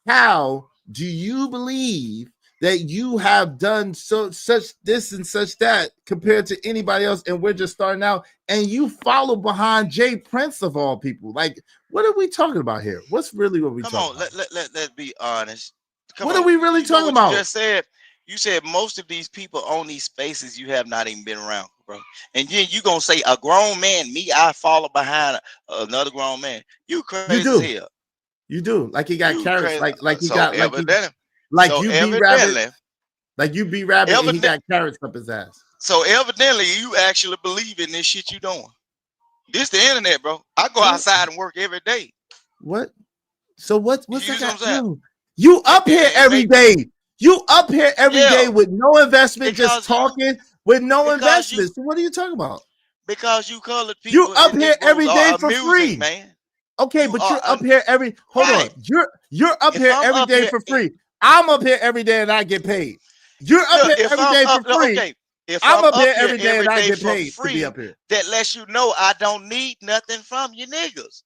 how do you believe that you have done such this and such that compared to anybody else, and we're just starting out, and you follow behind Jay Prince of all people? Like, what are we talking about here? What's really what we talking about? Let's be honest. What are we really talking about? You just said most of these people own these spaces you have not even been around, bro. And then you gonna say a grown man, I follow behind another grown man. You crazy as hell. You do. Like he got carrots, like he so got evidently. Like you be rabbit, and he got carrots up his ass. So evidently, you actually believe in this shit you doing. This the internet, bro. I go outside and work every day. What? So what's that got to do? You up here every day. You up here every day with no investment, just talking with no investment. So what are you talking about? Because you colored people. You up here every day for free, man. Okay, but you're up here hold on. You're up here every day for free. I'm up here every day and I get paid. You're up here every day for free. Okay. If I'm up here every day and I get paid to be up here. That lets you know I don't need nothing from you niggas.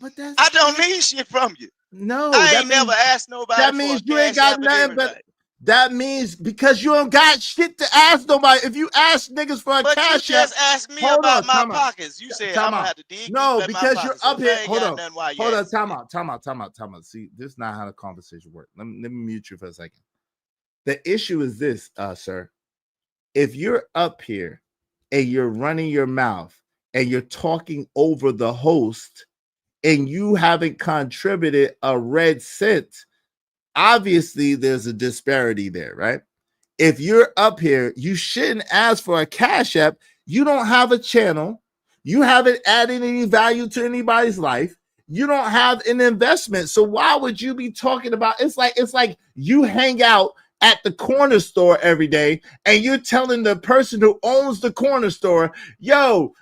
But I don't need shit from you. No, I ain't never asked nobody. That means you ain't got nothing but that means because you don't got shit to ask nobody. If you ask niggas for a cash, but you just asked me about my pockets. You said I'm gonna have to dig. No, because you're up here. Hold on, time out. See, this is not how the conversation works. Let me mute you for a second. The issue is this, sir. If you're up here and you're running your mouth and you're talking over the host and you haven't contributed a red cent, obviously there's a disparity there, right? If you're up here, you shouldn't ask for a cash app. You don't have a channel. You haven't added any value to anybody's life. You don't have an investment. So why would you be talking about it's like you hang out at the corner store every day and you're telling the person who owns the corner store, yo,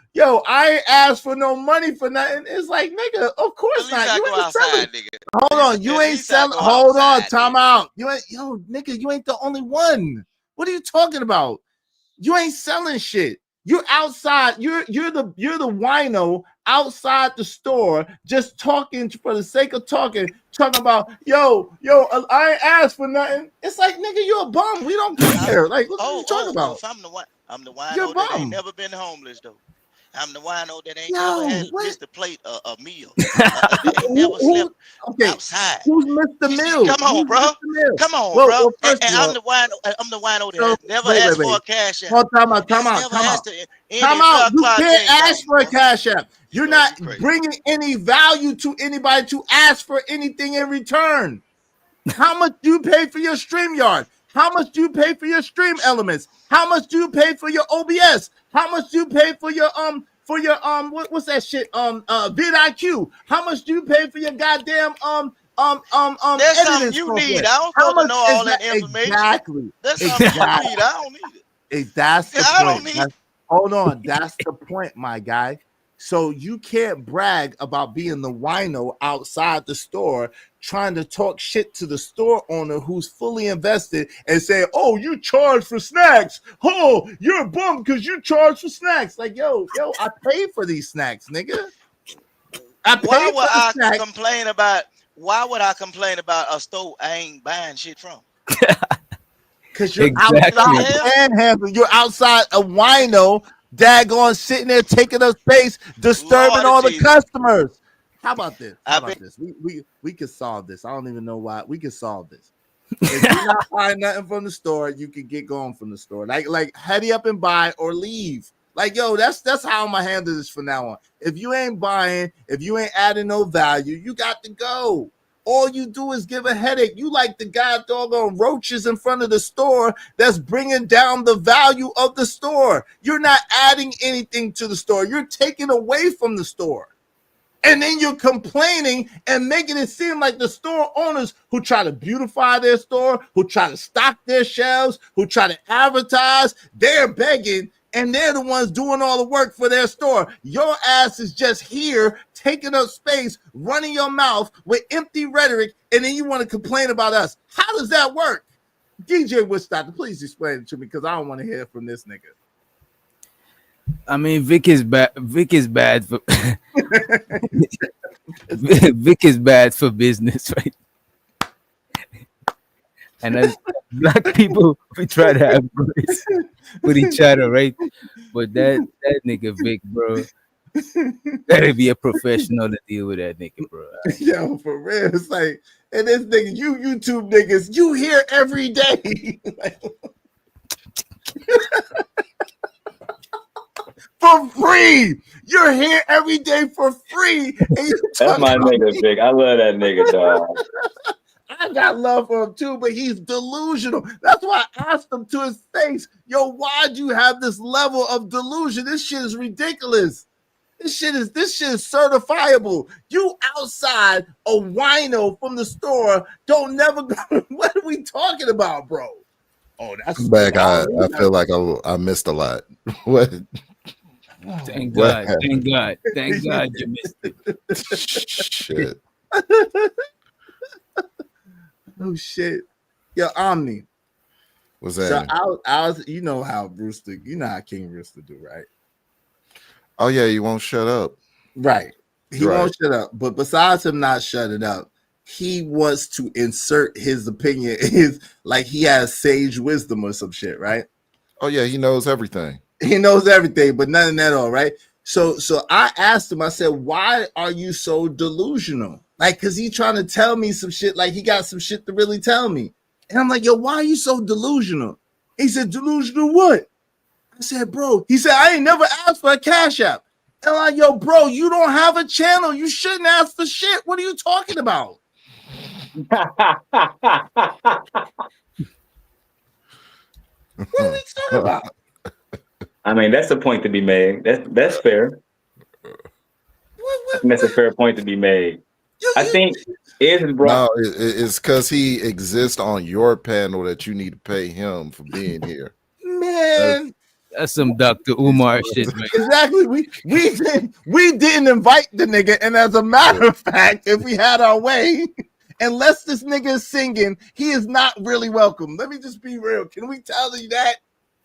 I ain't asked for no money for nothing. It's like, nigga, of course not. You ain't selling. Hold on, you ain't selling. Hold on, time out. You ain't, nigga, you ain't the only one. What are you talking about? You ain't selling shit. You're outside. You're the wino outside the store, just talking for the sake of talking about yo. I ain't asked for nothing. It's like, nigga, you're a bum. We don't care. Like, what are you talking about? If I'm the wino that ain't never been homeless though. I'm the wino that ain't never had missed a plate a meal. Ain't never slept outside. Who's Mr. Mills? Come on, bro. Come on, bro. And I'm the wino that never asked for a cash app. Well, time out. You can't ask for a cash app. You're not bringing any value to anybody to ask for anything in return. How much do you pay for your StreamYard? How much do you pay for your stream elements? How much do you pay for your OBS? How much do you pay for your what's that shit? vidIQ. How much do you pay for your goddamn That's editing something you software? need. I don't How supposed to much know is all that? that information. Exactly. That's something you Exactly. need. I don't need it. That's the I don't point. need. Hold on. That's the point, my guy. So you can't brag about being the wino outside the store, trying to talk shit to the store owner who's fully invested and say, "Oh, you charge for snacks. Oh, you're a bum because you charge for snacks." Like, yo, I pay for these snacks, nigga. I pay Why for would the I snacks. complain about? Why would I complain about a store I ain't buying shit from? Because you're Exactly. outside panhandling. You're outside a wino, daggone sitting there taking up space, disturbing Lord all the Jesus. customers. How about this? I bet We could solve this. I don't even know why. We could solve this. If you're not buying nothing from the store, you can get going from the store. Like heady up and buy or leave. Like, yo, that's how I'm gonna handle this from now on. If you ain't buying, if you ain't adding no value, you got to go. All you do is give a headache. You like the guy doggone roaches in front of the store that's bringing down the value of the store. You're not adding anything to the store. You're taking away from the store. And then you're complaining and making it seem like the store owners who try to beautify their store, who try to stock their shelves, who try to advertise, they're begging, and they're the ones doing all the work for their store. Your ass is just here taking up space, running your mouth with empty rhetoric, and then you want to complain about us. How does that work? DJ Woodstock, please explain it to me because I don't want to hear from this nigga. I mean, Vick is bad. Vick is bad for Vick is bad for business, right? And as black people, we try to have grace with each other, right? But that nigga Vick, bro, gotta be a professional to deal with that nigga, bro. Yo, for real, it's like, and this nigga, you YouTube niggas, you hear every day. For free. You're here every day for free. And you That's my nigga, Vick. I love that nigga, dog. I got love for him too, but he's delusional. That's why I asked him to his face, yo, why'd you have this level of delusion? This shit is ridiculous. This shit is certifiable. You outside a wino from the store, don't never go. What are we talking about, bro? Oh, that's Back. I feel like I missed a lot. What? Thank What God, thank God, thank God you missed it. Shit. Oh shit. Yo, Omni. What's So that? I was, you know how Rooster, you know how King Rooster do, right? Oh yeah, you won't shut up. Right. He Right. won't shut up. But besides him not shutting up, he wants to insert his opinion. His like he has sage wisdom or some shit, right? Oh yeah, he knows everything. He knows everything, but nothing at all, right? So I asked him, I said, why are you so delusional? Like, cause he trying to tell me some shit, like he got some shit to really tell me. And I'm like, yo, why are you so delusional? He said, delusional what? I said, bro, he said, I ain't never asked for a cash app. And I'm like, yo, bro, you don't have a channel. You shouldn't ask for shit. What are you talking about? What are we talking about? I mean, that's a point to be made. That's fair. That's a fair point to be made. I think Izzy brought. No, it's because he exists on your panel that you need to pay him for being here. Man, That's some Dr. Umar shit, man. exactly. We didn't invite the nigga, and as a matter of fact, if we had our way, unless this nigga is singing, he is not really welcome. Let me just be real. Can we tell you that?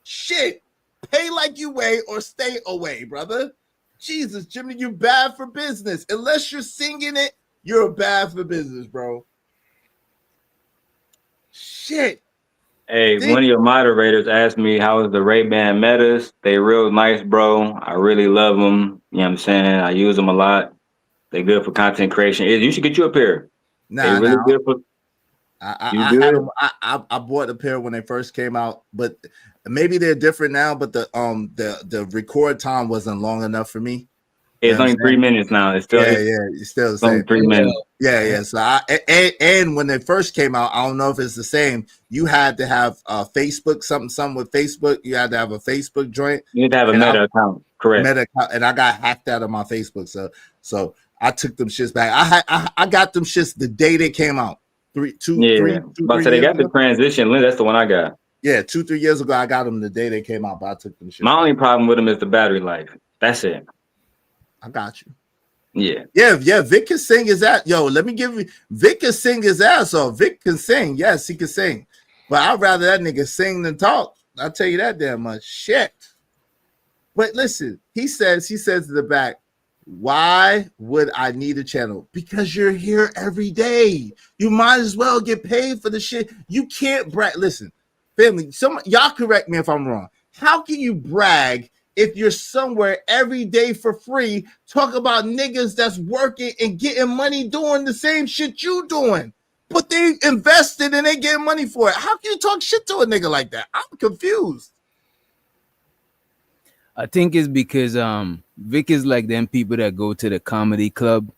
Shit. Pay like you weigh or stay away, brother. Jesus, Jimmy, you bad for business. Unless you're singing it, you're bad for business, bro. Shit. Hey, one of your moderators asked me how is the Ray-Ban Metas. They real nice, bro. I really love them. You know what I'm saying? I use them a lot. They good for content creation. You should get you a pair. They really good for. I had them. I bought a pair when they first came out, but maybe they're different now. But the record time wasn't long enough for me. You It's know what only I'm 3 minutes now. It's still saying? Yeah, it's still the it's only same. 3 minutes. Yeah. So and when they first came out, I don't know if it's the same. You had to have Facebook, something with Facebook. You had to have a Facebook joint. You need to have a And Meta account. Correct. and I got hacked out of my Facebook. So I took them shits back. I got them shits the day they came out. Yeah. But so 3 they years got the ago. transition link. That's the one I got. Yeah, 3 years ago I got them the day they came out, but I took them shits My back. only problem with them is the battery life. That's it. I got you. Yeah. Yeah. Vick can sing his ass. Yo, let me give you. Vick can sing his ass off. Vick can sing. Yes, he can sing. But I'd rather that nigga sing than talk. I'll tell you that damn much. Shit. But listen, he says to the back, why would I need a channel? Because you're here every day. You might as well get paid for the shit. You can't brag. Listen, family, y'all correct me if I'm wrong. How can you brag if you're somewhere every day for free, talk about niggas that's working and getting money doing the same shit you doing, but they invested and they getting money for it? How can you talk shit to a nigga like that? I'm confused. I think it's because Vic is like them people that go to the comedy club,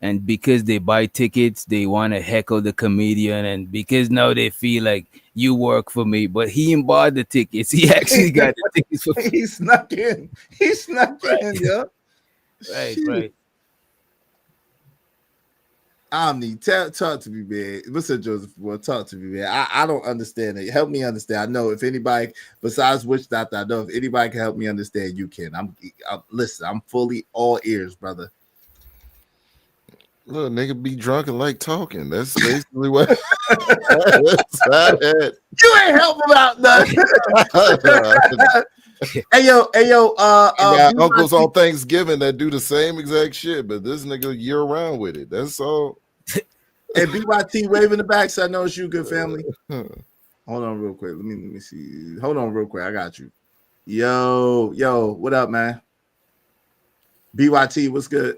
and because they buy tickets, they want to heckle the comedian, and because now they feel like you work for me, but he ain't bought the tickets. He actually got the tickets for free. He snuck in. In, yo. Right, Shit. right. Omni, talk to me, man. Listen, Joseph, well, talk to me, man. I don't understand it. Help me understand. I know if anybody besides Witch Doctor, I know if anybody can help me understand, you can. I'm listen, I'm fully all ears, brother. Look, nigga be drunk and like talking. That's basically what that's not it. You ain't help him out nothing. Hey yo, got uncles on Thanksgiving that do the same exact shit, but this nigga year round with it. That's all. Hey, BYT waving the back, so I know it's you, good family. Hold on real quick. Let me see. Hold on real quick. I got you. Yo, what up, man? BYT, what's good?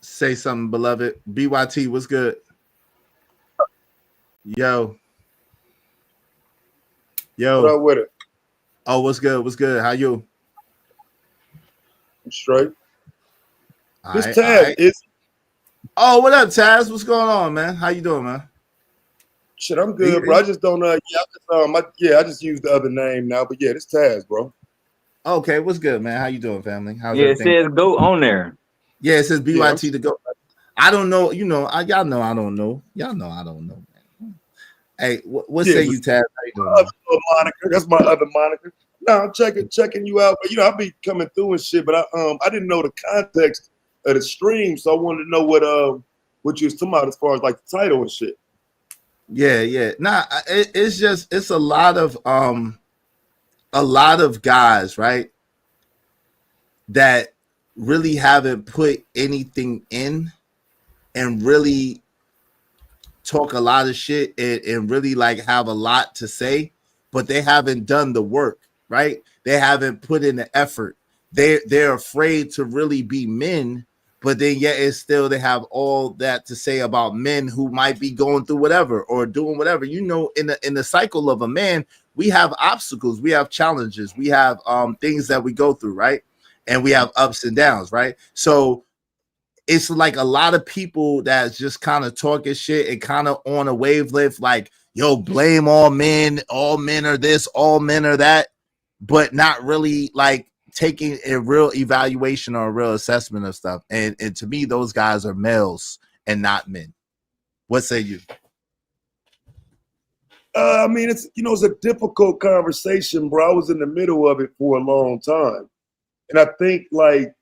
Say something, beloved. BYT, what's good? Yo. What up with it? Oh, what's good? What's good? How you? I'm straight. This Right, Taz right. is Oh, what up, Taz? What's going on, man? How you doing, man? shit. I'm good, bro. I just don't I just used the other name now, but yeah, this Taz, bro. Okay, what's good, man? How you doing, family? How's Yeah, it everything? says go on there. Yeah, it says BYT Yeah, to go. I don't know. You know, y'all know I don't know. Y'all know I don't know, man. Hey, what say you, Taz? How you doing, man? Moniker. That's my other moniker. No, I'm checking you out, but I'll be coming through and shit. But I didn't know the context of the stream, so I wanted to know what you was talking about as far as like the title and shit. Yeah. Nah, it's a lot of guys, right, that really haven't put anything in and really talk a lot of shit and really like have a lot to say, but they haven't done the work, right? They haven't put in the effort. They're afraid to really be men, but then yet it's still they have all that to say about men who might be going through whatever or doing whatever. You know, in the cycle of a man, we have obstacles, we have challenges, we have things that we go through, right? And we have ups and downs, right? So it's like a lot of people that's just kind of talking shit and kind of on a wavelength, like, yo, blame all men are this, all men are that, but not really like taking a real evaluation or a real assessment of stuff. And to me, those guys are males and not men. What say you? I mean, it's a difficult conversation, bro. I was in the middle of it for a long time, and I think like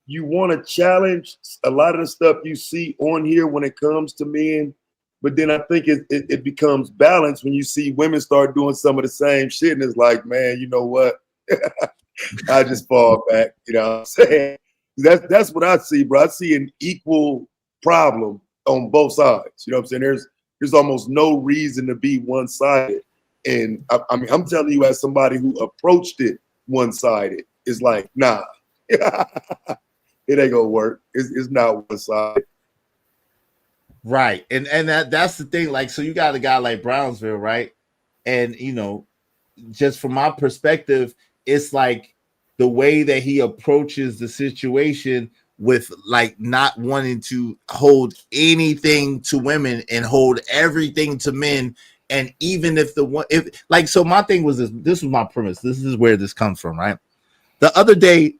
you want to challenge a lot of the stuff you see on here when it comes to men, but then I think it becomes balanced when you see women start doing some of the same shit, and it's like, man, you know what? I just fall back. You know what I'm saying? That's what I see, bro. I see an equal problem on both sides. You know what I'm saying? There's almost no reason to be one-sided. And I mean, I'm telling you as somebody who approached it one-sided, it's like, nah, it ain't gonna work. It's not one-sided. Right. And that's the thing. Like, so you got a guy like Brownsville, right? And just from my perspective, it's like the way that he approaches the situation with like not wanting to hold anything to women and hold everything to men. And even if the one, if like, so my thing was this was my premise. This is where this comes from, right? The other day,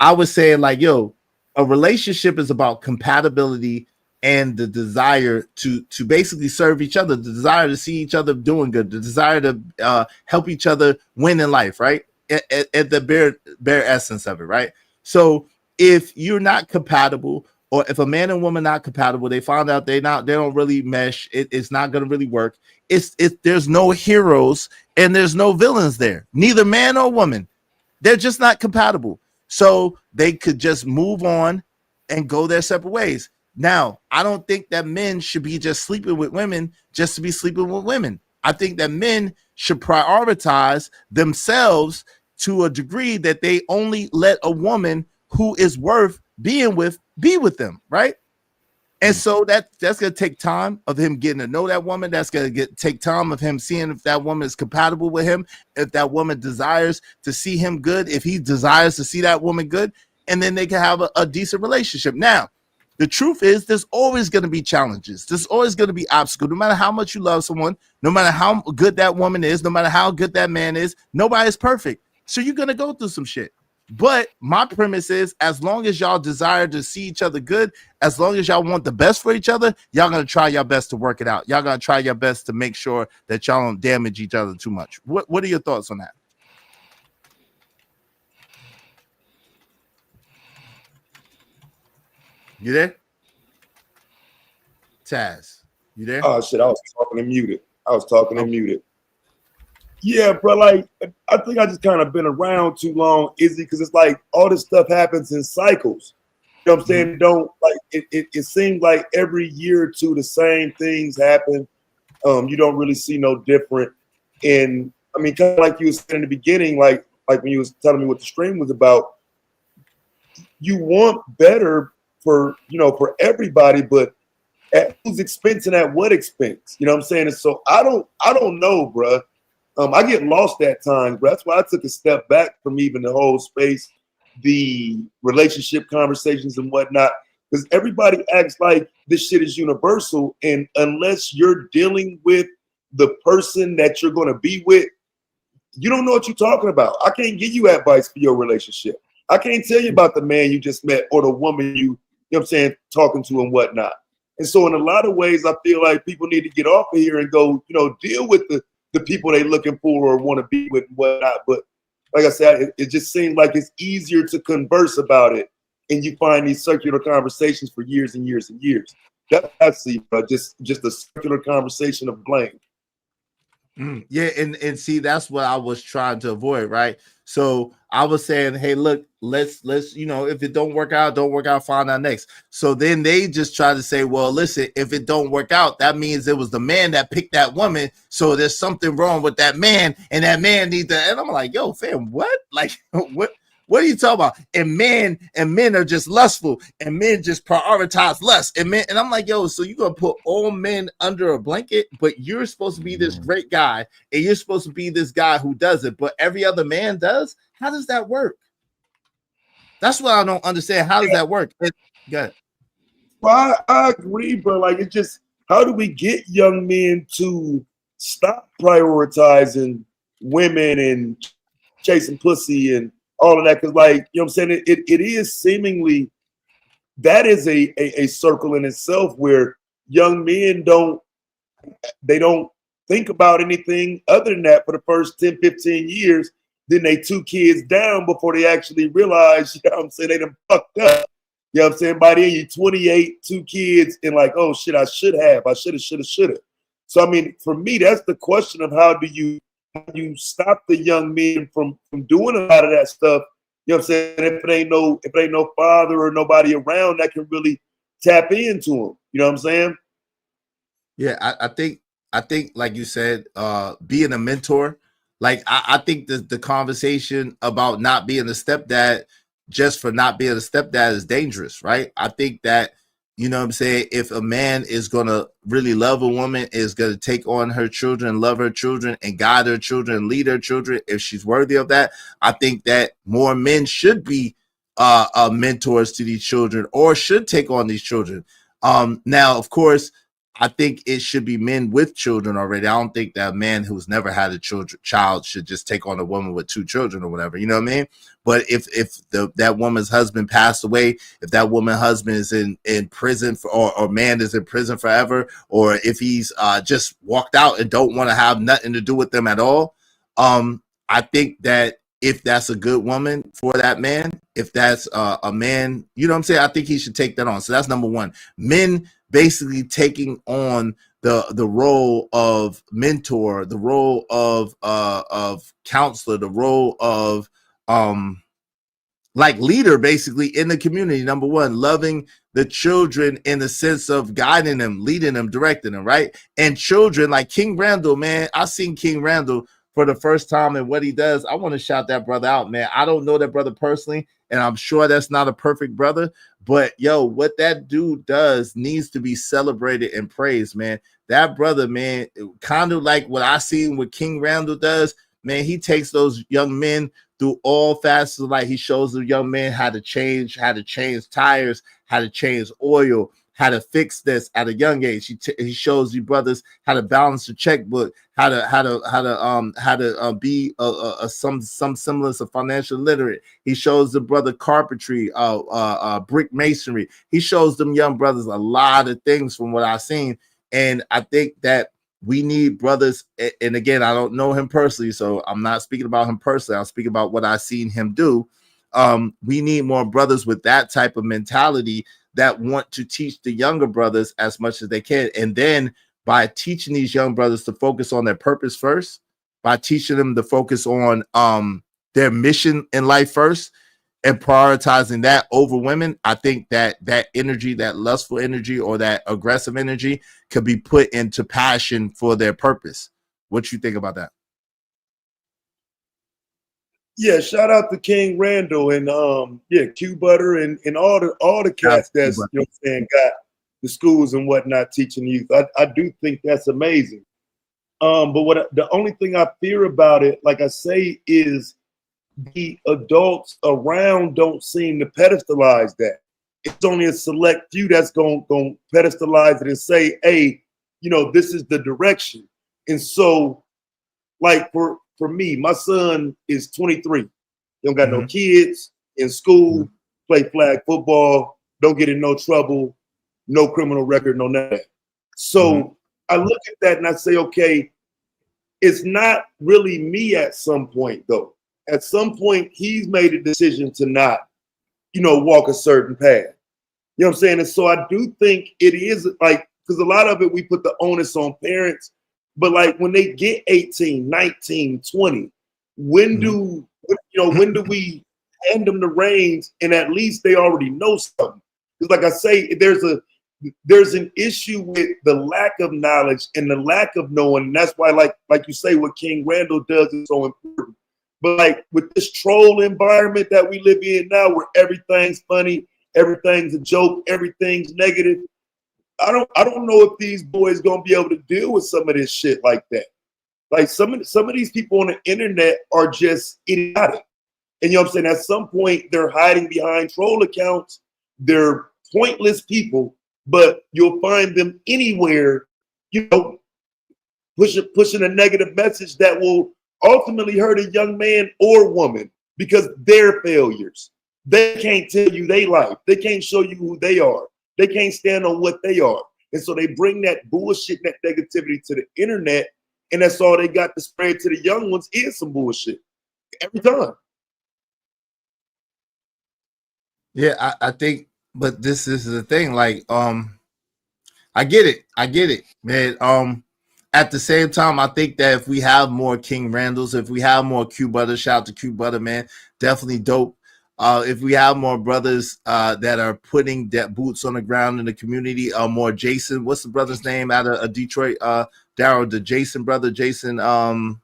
I was saying like, yo, a relationship is about compatibility and the desire to basically serve each other, the desire to see each other doing good, the desire to help each other win in life, right? At the bare essence of it, right? So if you're not compatible, or if a man and woman not compatible, they find out they don't really mesh. It's not going to really work. There's no heroes and there's no villains there, neither man or woman. They're just not compatible. So they could just move on and go their separate ways. Now, I don't think that men should be just sleeping with women just to be sleeping with women. I think that men should prioritize themselves to a degree that they only let a woman who is worth being with be with them, right? And so that's going to take time of him getting to know that woman. That's going to take time of him seeing if that woman is compatible with him, if that woman desires to see him good, if he desires to see that woman good, and then they can have a decent relationship. Now, the truth is there's always going to be challenges. There's always going to be obstacles. No matter how much you love someone, no matter how good that woman is, no matter how good that man is, nobody is perfect. So you're going to go through some shit. But my premise is, as long as y'all desire to see each other good, as long as y'all want the best for each other, y'all gonna try your best to work it out. Y'all gonna try your best to make sure that y'all don't damage each other too much. What are your thoughts on that? You there? Taz, you there? Oh shit, I was talking and muted. Yeah, bro, like I think I just kind of been around too long, Izzy, because it's like all this stuff happens in cycles. You know what I'm saying? Don't like it seems like every year or two the same things happen. You don't really see no different. And I mean, kind of like you were saying in the beginning, like when you was telling me what the stream was about, you want better for everybody, but at whose expense and at what expense? You know what I'm saying? And so I don't know, bruh. I get lost at times, but that's why I took a step back from even the whole space, the relationship conversations and whatnot, because everybody acts like this shit is universal. And unless you're dealing with the person that you're going to be with, you don't know what you're talking about. I can't give you advice for your relationship. I can't tell you about the man you just met or the woman you know what I'm saying, talking to and whatnot. And so in a lot of ways, I feel like people need to get off of here and go, deal with the people they're looking for or want to be with and whatnot. But like I said, it just seems like it's easier to converse about it, and you find these circular conversations for years and years and years. That's I see, just a circular conversation of blame. Yeah, and see, that's what I was trying to avoid, right? So I was saying, hey, look, let's if it don't work out, find out next. So then they just try to say, well, listen, if it don't work out, that means it was the man that picked that woman. So there's something wrong with that man, and that man needs to. And I'm like, yo, fam, what? Like, what are you talking about? And men are just lustful, and men just prioritize lust. And I'm like, yo, so you're gonna put all men under a blanket, but you're supposed to be this great guy, and you're supposed to be this guy who does it, but every other man does? How does that work? That's what I don't understand. How does that work? Good. Well, I agree, but like, it's just, how do we get young men to stop prioritizing women and chasing pussy and all of that? Because, like, you know what I'm saying? It is seemingly, that is a circle in itself where young men don't think about anything other than that for the first 10, 15 years. Then they 2 kids down before they actually realize, you know what I'm saying, they done fucked up. You know what I'm saying? By then you're 28, 2 kids, and like, oh shit, I should have. So I mean, for me, that's the question of how do you stop the young men from doing a lot of that stuff? You know what I'm saying? If it ain't no father or nobody around that can really tap into them. You know what I'm saying? Yeah, I think like you said, being a mentor, like I think the conversation about not being a stepdad just for not being a stepdad is dangerous, right? I think that You know what I'm saying? If a man is going to really love a woman, is going to take on her children, love her children, and guide her children, lead her children, if she's worthy of that, I think that more men should be mentors to these children or should take on these children. Now, of course, I think it should be men with children already. I don't think that a man who's never had a child should just take on a woman with 2 children or whatever. You know what I mean? But if that woman's husband passed away, if that woman's husband is in prison or man is in prison forever, or if he's just walked out and don't want to have nothing to do with them at all, I think that if that's a good woman for that man, if that's a man, you know what I'm saying, I think he should take that on. So that's number one. Men basically taking on the role of mentor, the role of counselor, the role of like leader basically in the community. Number one, loving the children in the sense of guiding them, leading them, directing them, right? And children like King Randall, man, I've seen King Randall for the first time and what he does. I want to shout that brother out, man. I don't know that brother personally, and I'm sure that's not a perfect brother, but yo, what that dude does needs to be celebrated and praised, man. That brother, man, kind of like what I seen what King Randall does, man. He takes those young men through all facets of life. He shows the young man how to change tires, how to change oil, how to fix this at a young age. He shows you brothers how to balance the checkbook, how to be some semblance of financial literate. He shows the brother carpentry, brick masonry. He shows them young brothers a lot of things from what I've seen, and I think that we need brothers. And again, I don't know him personally, so I'm not speaking about him personally. I'm speaking about what I've seen him do. We need more brothers with that type of mentality that want to teach the younger brothers as much as they can. And then by teaching these young brothers to focus on their purpose first, by teaching them to focus on their mission in life first and prioritizing that over women, I think that energy, that lustful energy or that aggressive energy could be put into passion for their purpose. What you think about that? Yeah, shout out to King Randall and Q Butter and all the cats that's, you know what I'm saying, got the schools and whatnot teaching youth. I do think that's amazing. But the only thing I fear about it, like I say, is the adults around don't seem to pedestalize that. It's only a select few that's going to pedestalize it and say, hey, you know, this is the direction. And so, like for me, my son is 23. He don't got no kids, in school, play flag football, don't get in no trouble, no criminal record, no nothing. So I look at that and I say, okay, it's not really me at some point, though. At some point, he's made a decision to not, you know, walk a certain path. You know what I'm saying? And so I do think it is like, because a lot of it, we put the onus on parents. But like when they get 18, 19, 20, when do we hand them the reins and at least they already know something? Because like I say, there's an issue with the lack of knowledge and the lack of knowing. And that's why, like you say, what King Randall does is so important. But like with this troll environment that we live in now, where everything's funny, everything's a joke, everything's negative, I don't know if these boys gonna be able to deal with some of this shit like that. Like some of these people on the internet are just idiotic. And you know what I'm saying? At some point, they're hiding behind troll accounts. They're pointless people, but you'll find them anywhere, you know, pushing a negative message that will ultimately hurt a young man or woman because they're failures. They can't tell you their life. They can't show you who they are. They can't stand on what they are. And so they bring that bullshit, that negativity to the internet, and that's all they got to spread to the young ones is some bullshit every time. Yeah, I think, but this is the thing. Like, I get it, man. At the same time, I think that if we have more King Randalls, if we have more Q Butter, shout out to Q Butter, man, definitely dope. If we have more brothers that are putting that boots on the ground in the community, more Jason, what's the brother's name out of Detroit? Daryl, the Jason brother, Jason. I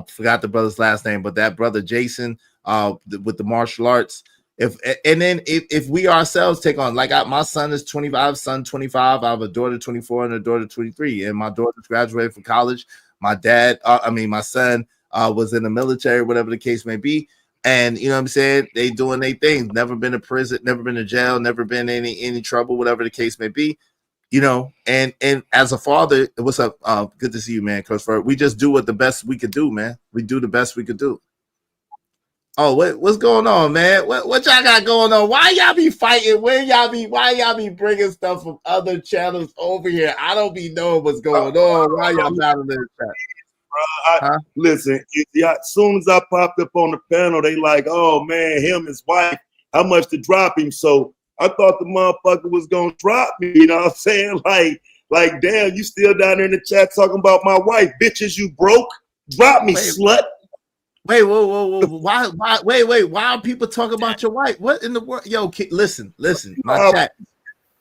forgot the brother's last name, but that brother Jason, with the martial arts. If we ourselves take on, like my son is 25, son 25, I have a daughter 24 and a daughter 23, and my daughter's graduated from college. My dad, my son was in the military, whatever the case may be. And you know what I'm saying? They doing their things, never been to prison, never been to jail, never been any trouble, whatever the case may be. You know, and as a father, what's up? Good to see you, man. Coach Ford. We just do what the best we could do, man. We do the best we could do. Oh, what's going on, man? What y'all got going on? Why y'all be fighting? Why y'all be bringing stuff from other channels over here? I don't be knowing what's going on. Why y'all battling this chat? Listen, as soon as I popped up on the panel, they like, oh man, him and his wife, how much to drop him? So I thought the motherfucker was gonna drop me. You know what I'm saying? Like, damn, you still down there in the chat talking about my wife, bitches? You broke? Drop me, slut. Wait, whoa. Why, why are people talking about your wife? What in the world? Yo, listen, my chat.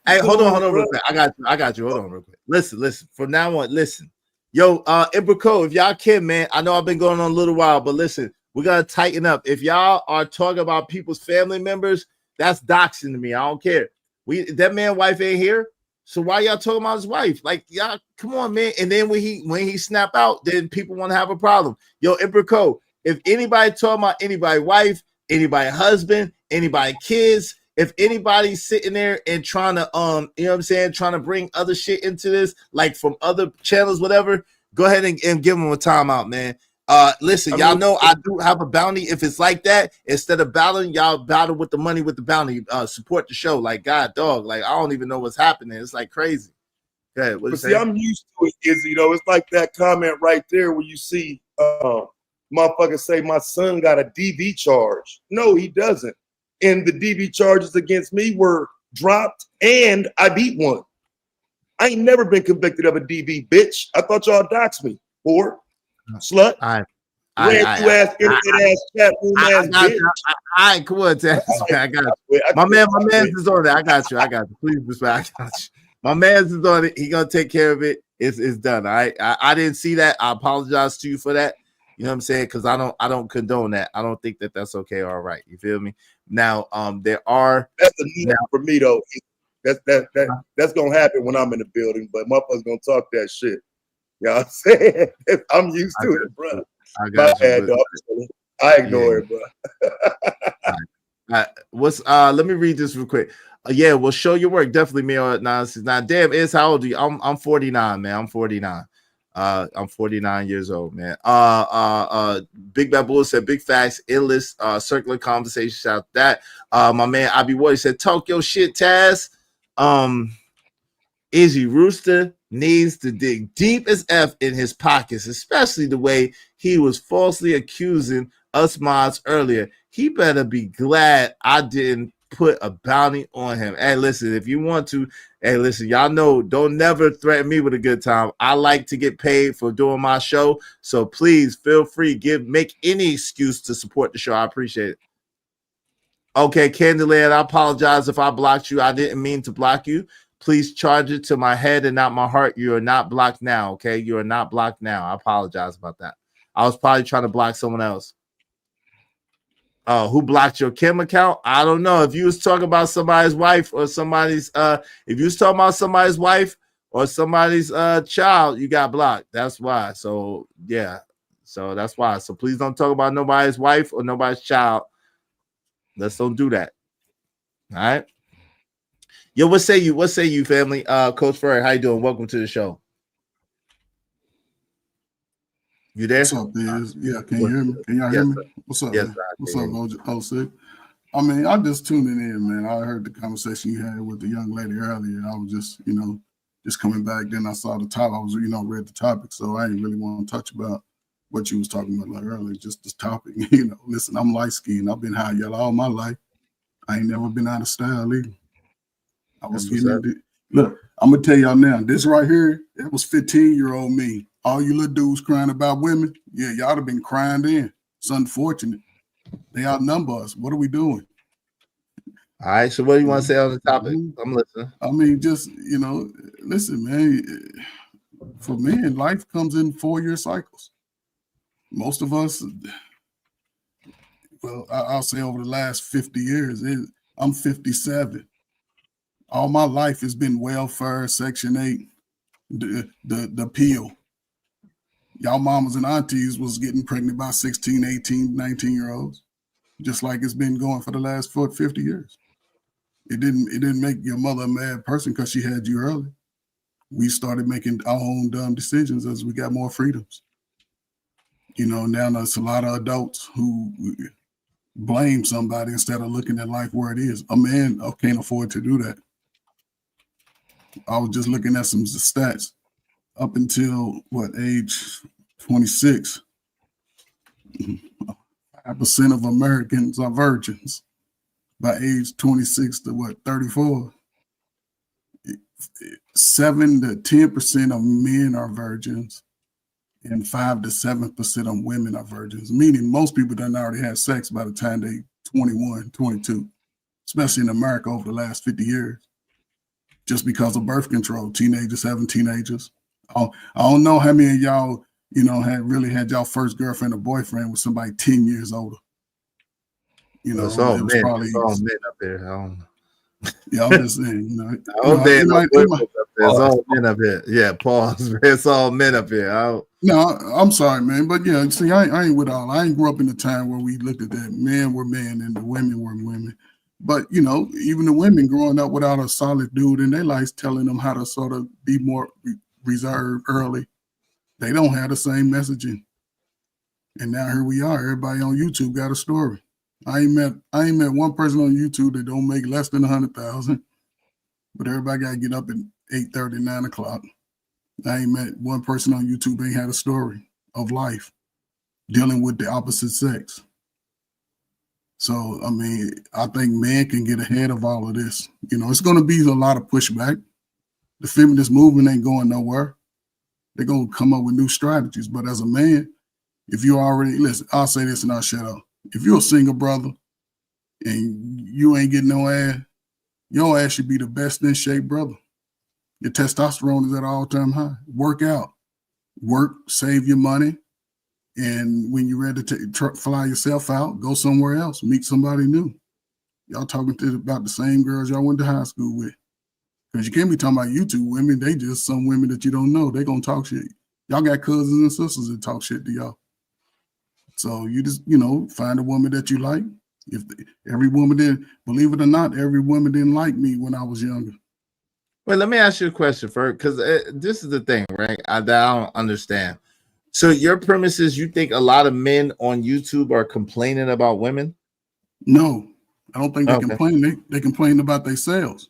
Hey, hold on real quick. I got you. Hold on real quick. Listen. From now on, listen. Yo, Ibraco, if y'all can, man, I know I've been going on a little while, but listen, we gotta tighten up. If y'all are talking about people's family members, that's doxing to me. I don't care. That man wife ain't here. So why y'all talking about his wife? Like, y'all, come on, man. And then when he snap out, then people want to have a problem. Yo, Ibraco, if anybody talking about anybody wife, anybody husband, anybody kids, if anybody's sitting there and trying to you know what I'm saying, trying to bring other shit into this, like from other channels, whatever, go ahead and give them a timeout, man. Listen, y'all know I do have a bounty. If it's like that, instead of battling, y'all battle with the money with the bounty. Support the show, like God dog. Like I don't even know what's happening. It's like crazy. Okay, but see, I'm used to it, Izzy. Though it's like that comment right there where you see motherfuckers say my son got a DV charge. No, he doesn't. And the DV charges against me were dropped, and I beat one. I ain't never been convicted of a DV, bitch. I thought y'all doxed me, whore, slut. I got you. My man's is on it. I got you. Please respect. I got you. My man's is on it. He gonna take care of it. It's done. All right. I didn't see that. I apologize to you for that. You know what I'm saying? Because I don't condone that. I don't think that that's okay. All right. You feel me? Now, there are. That's a need for me though. That's gonna happen when I'm in the building. But motherfuckers gonna talk that shit. You know what I'm saying? I'm used to it, bro. I got you. Dog. I ignore it, bro. Let me read this real quick. Well, show your work. Definitely me or nonsense. Now, damn, is how old are you? I'm 49, man. I'm 49. I'm 49 years old, man. Big Bad Bull said big facts, endless circular conversation. Shout that. My man Abby Wood said talk your shit, Taz. Izzy Rooster needs to dig deep as F in his pockets, especially the way he was falsely accusing us mods earlier. He better be glad I didn't put a bounty on him. Hey, listen, if you want to, y'all know, don't never threaten me with a good time. I like to get paid for doing my show. So please feel free, make any excuse to support the show. I appreciate it. Okay, Candyland, I apologize if I blocked you. I didn't mean to block you. Please charge it to my head and not my heart. You are not blocked now, okay? You are not blocked now. I apologize about that. I was probably trying to block someone else. Who blocked your Kim account? I don't know. If you was talking about somebody's wife or somebody's child, you got blocked. That's why. So yeah. So that's why. So please don't talk about nobody's wife or nobody's child. Let's don't do that. All right. Yo, what say you, family? Coach Ferry, how you doing? Welcome to the show. You there? What's up, Biz? Yeah, can you hear me? Can y'all hear me? What's up, man? What's up, OC? I mean, I'm just tuning in, man. I heard the conversation you had with the young lady earlier. I was just, just coming back. Then I saw the topic. I was, read the topic, so I didn't really want to touch about what you was talking about like earlier, just this topic. Listen, I'm light-skinned. I've been high yellow all my life. I ain't never been out of style either. I was getting look, I'm gonna tell y'all now, this right here, it was 15-year-old me. All you little dudes crying about women, yeah, y'all have been crying then. It's unfortunate. They outnumber us. What are we doing? All right, so what do you want to say on the topic? I'm listening. I mean, just, listen, man, for men, life comes in 4-year cycles. Most of us, well, I'll say over the last 50 years, I'm 57. All my life has been welfare, Section 8, the pill. Y'all mamas and aunties was getting pregnant by 16, 18, 19-year-olds, just like it's been going for the last 50 years. It didn't make your mother a mad person because she had you early. We started making our own dumb decisions as we got more freedoms. You know, now there's a lot of adults who blame somebody instead of looking at life where it is. A man can't afford to do that. I was just looking at some stats. Up until age 26, 5% of Americans are virgins. By age 26 to 34, 7 to 10% of men are virgins, and 5 to 7% of women are virgins, meaning most people done already had sex by the time they 21, 22, especially in America over the last 50 years, just because of birth control, teenagers having teenagers. I don't know how many of y'all, had y'all first girlfriend or boyfriend with somebody 10 years older. You know, it's all it was men. probably It's all men up there. I don't know. Yeah, I'm just saying, It's all men up here. Yeah, pause. It's all men up here. No, I'm sorry, man, but yeah, see, I ain't with all. I ain't grew up in the time where we looked at that men were men and the women were women. But even the women growing up without a solid dude in their lives telling them how to sort of be more reserved early, they don't have the same messaging. And now here we are. Everybody on YouTube got a story. I ain't met one person on YouTube that don't make less than 100,000, but everybody got to get up at 8:30, 9 o'clock. I ain't met one person on YouTube ain't had a story of life dealing with the opposite sex. So, I mean, I think men can get ahead of all of this. It's going to be a lot of pushback. The feminist movement ain't going nowhere. They're going to come up with new strategies. But as a man, if you already, listen, I'll say this and I'll shut up. If you're a single brother and you ain't getting no ass, your ass should be the best in shape brother. Your testosterone is at an all-time high. Work out. Work, save your money. And when you're ready to fly yourself out, go somewhere else, meet somebody new. Y'all talking about the same girls y'all went to high school with. Because you can't be talking about YouTube women. They just some women that you don't know. They going to talk shit. Y'all got cousins and sisters that talk shit to y'all. So you just, find a woman that you like. Every woman didn't, believe it or not, every woman didn't like me when I was younger. Well, let me ask you a question first, because this is the thing, right? I don't understand. So your premise is you think a lot of men on YouTube are complaining about women? No, I don't think they complain. They complain about themselves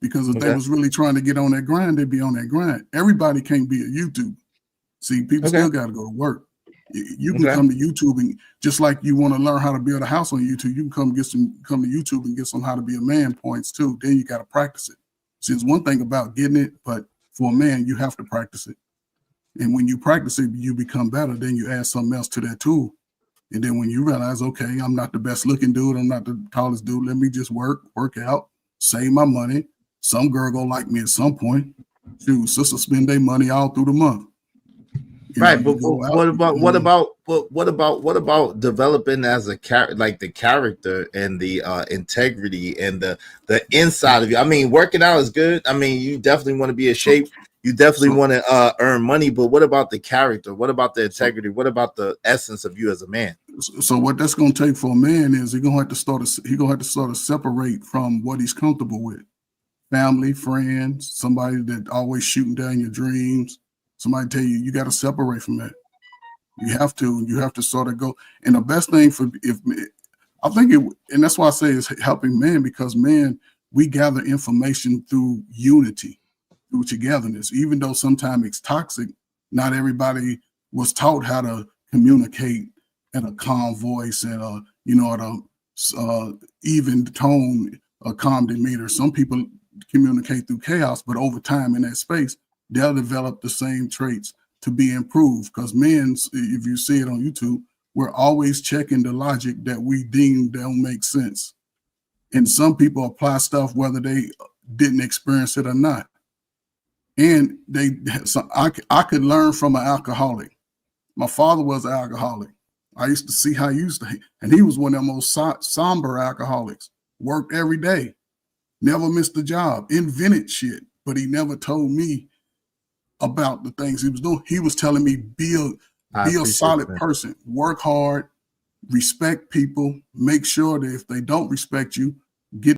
because if they was really trying to get on that grind, they'd be on that grind. Everybody can't be a YouTuber. See, people still got to go to work. You can come to YouTube and just like you want to learn how to build a house on YouTube, you can come to YouTube and get some how to be a man points too. Then you got to practice it. See, it's one thing about getting it, but for a man, you have to practice it. And when you practice it, you become better. Then you add something else to that tool. And then when you realize, okay, I'm not the best looking dude, I'm not the tallest dude, let me just work out, save my money. Some girl gonna like me at some point. Shoot, sisters spend their money all through the month. Right, but what about developing as a like the character and the integrity and the inside of you? I mean, working out is good. I mean, you definitely want to be in shape. You definitely want to earn money, but what about the character? What about the integrity? What about the essence of you as a man? So what that's going to take for a man is he's going to have to sort of separate from what he's comfortable with. Family, friends, somebody that always shooting down your dreams. Somebody tell you got to separate from that. You have to sort of go. And the best thing and that's why I say it's helping men, because men, we gather information through unity, through togetherness. Even though sometimes it's toxic, not everybody was taught how to communicate at a calm voice and at a even tone, a calm demeanor. Some people communicate through chaos, but over time in that space, they'll develop the same traits to be improved. Because men, if you see it on YouTube, we're always checking the logic that we deem don't make sense. And some people apply stuff whether they didn't experience it or not. And I could learn from an alcoholic. My father was an alcoholic. I used to see how he used to, and he was one of the most somber alcoholics. Worked every day, never missed a job, invented shit, but he never told me about the things he was doing. He was telling me, be a solid person, work hard, respect people, make sure that if they don't respect you, get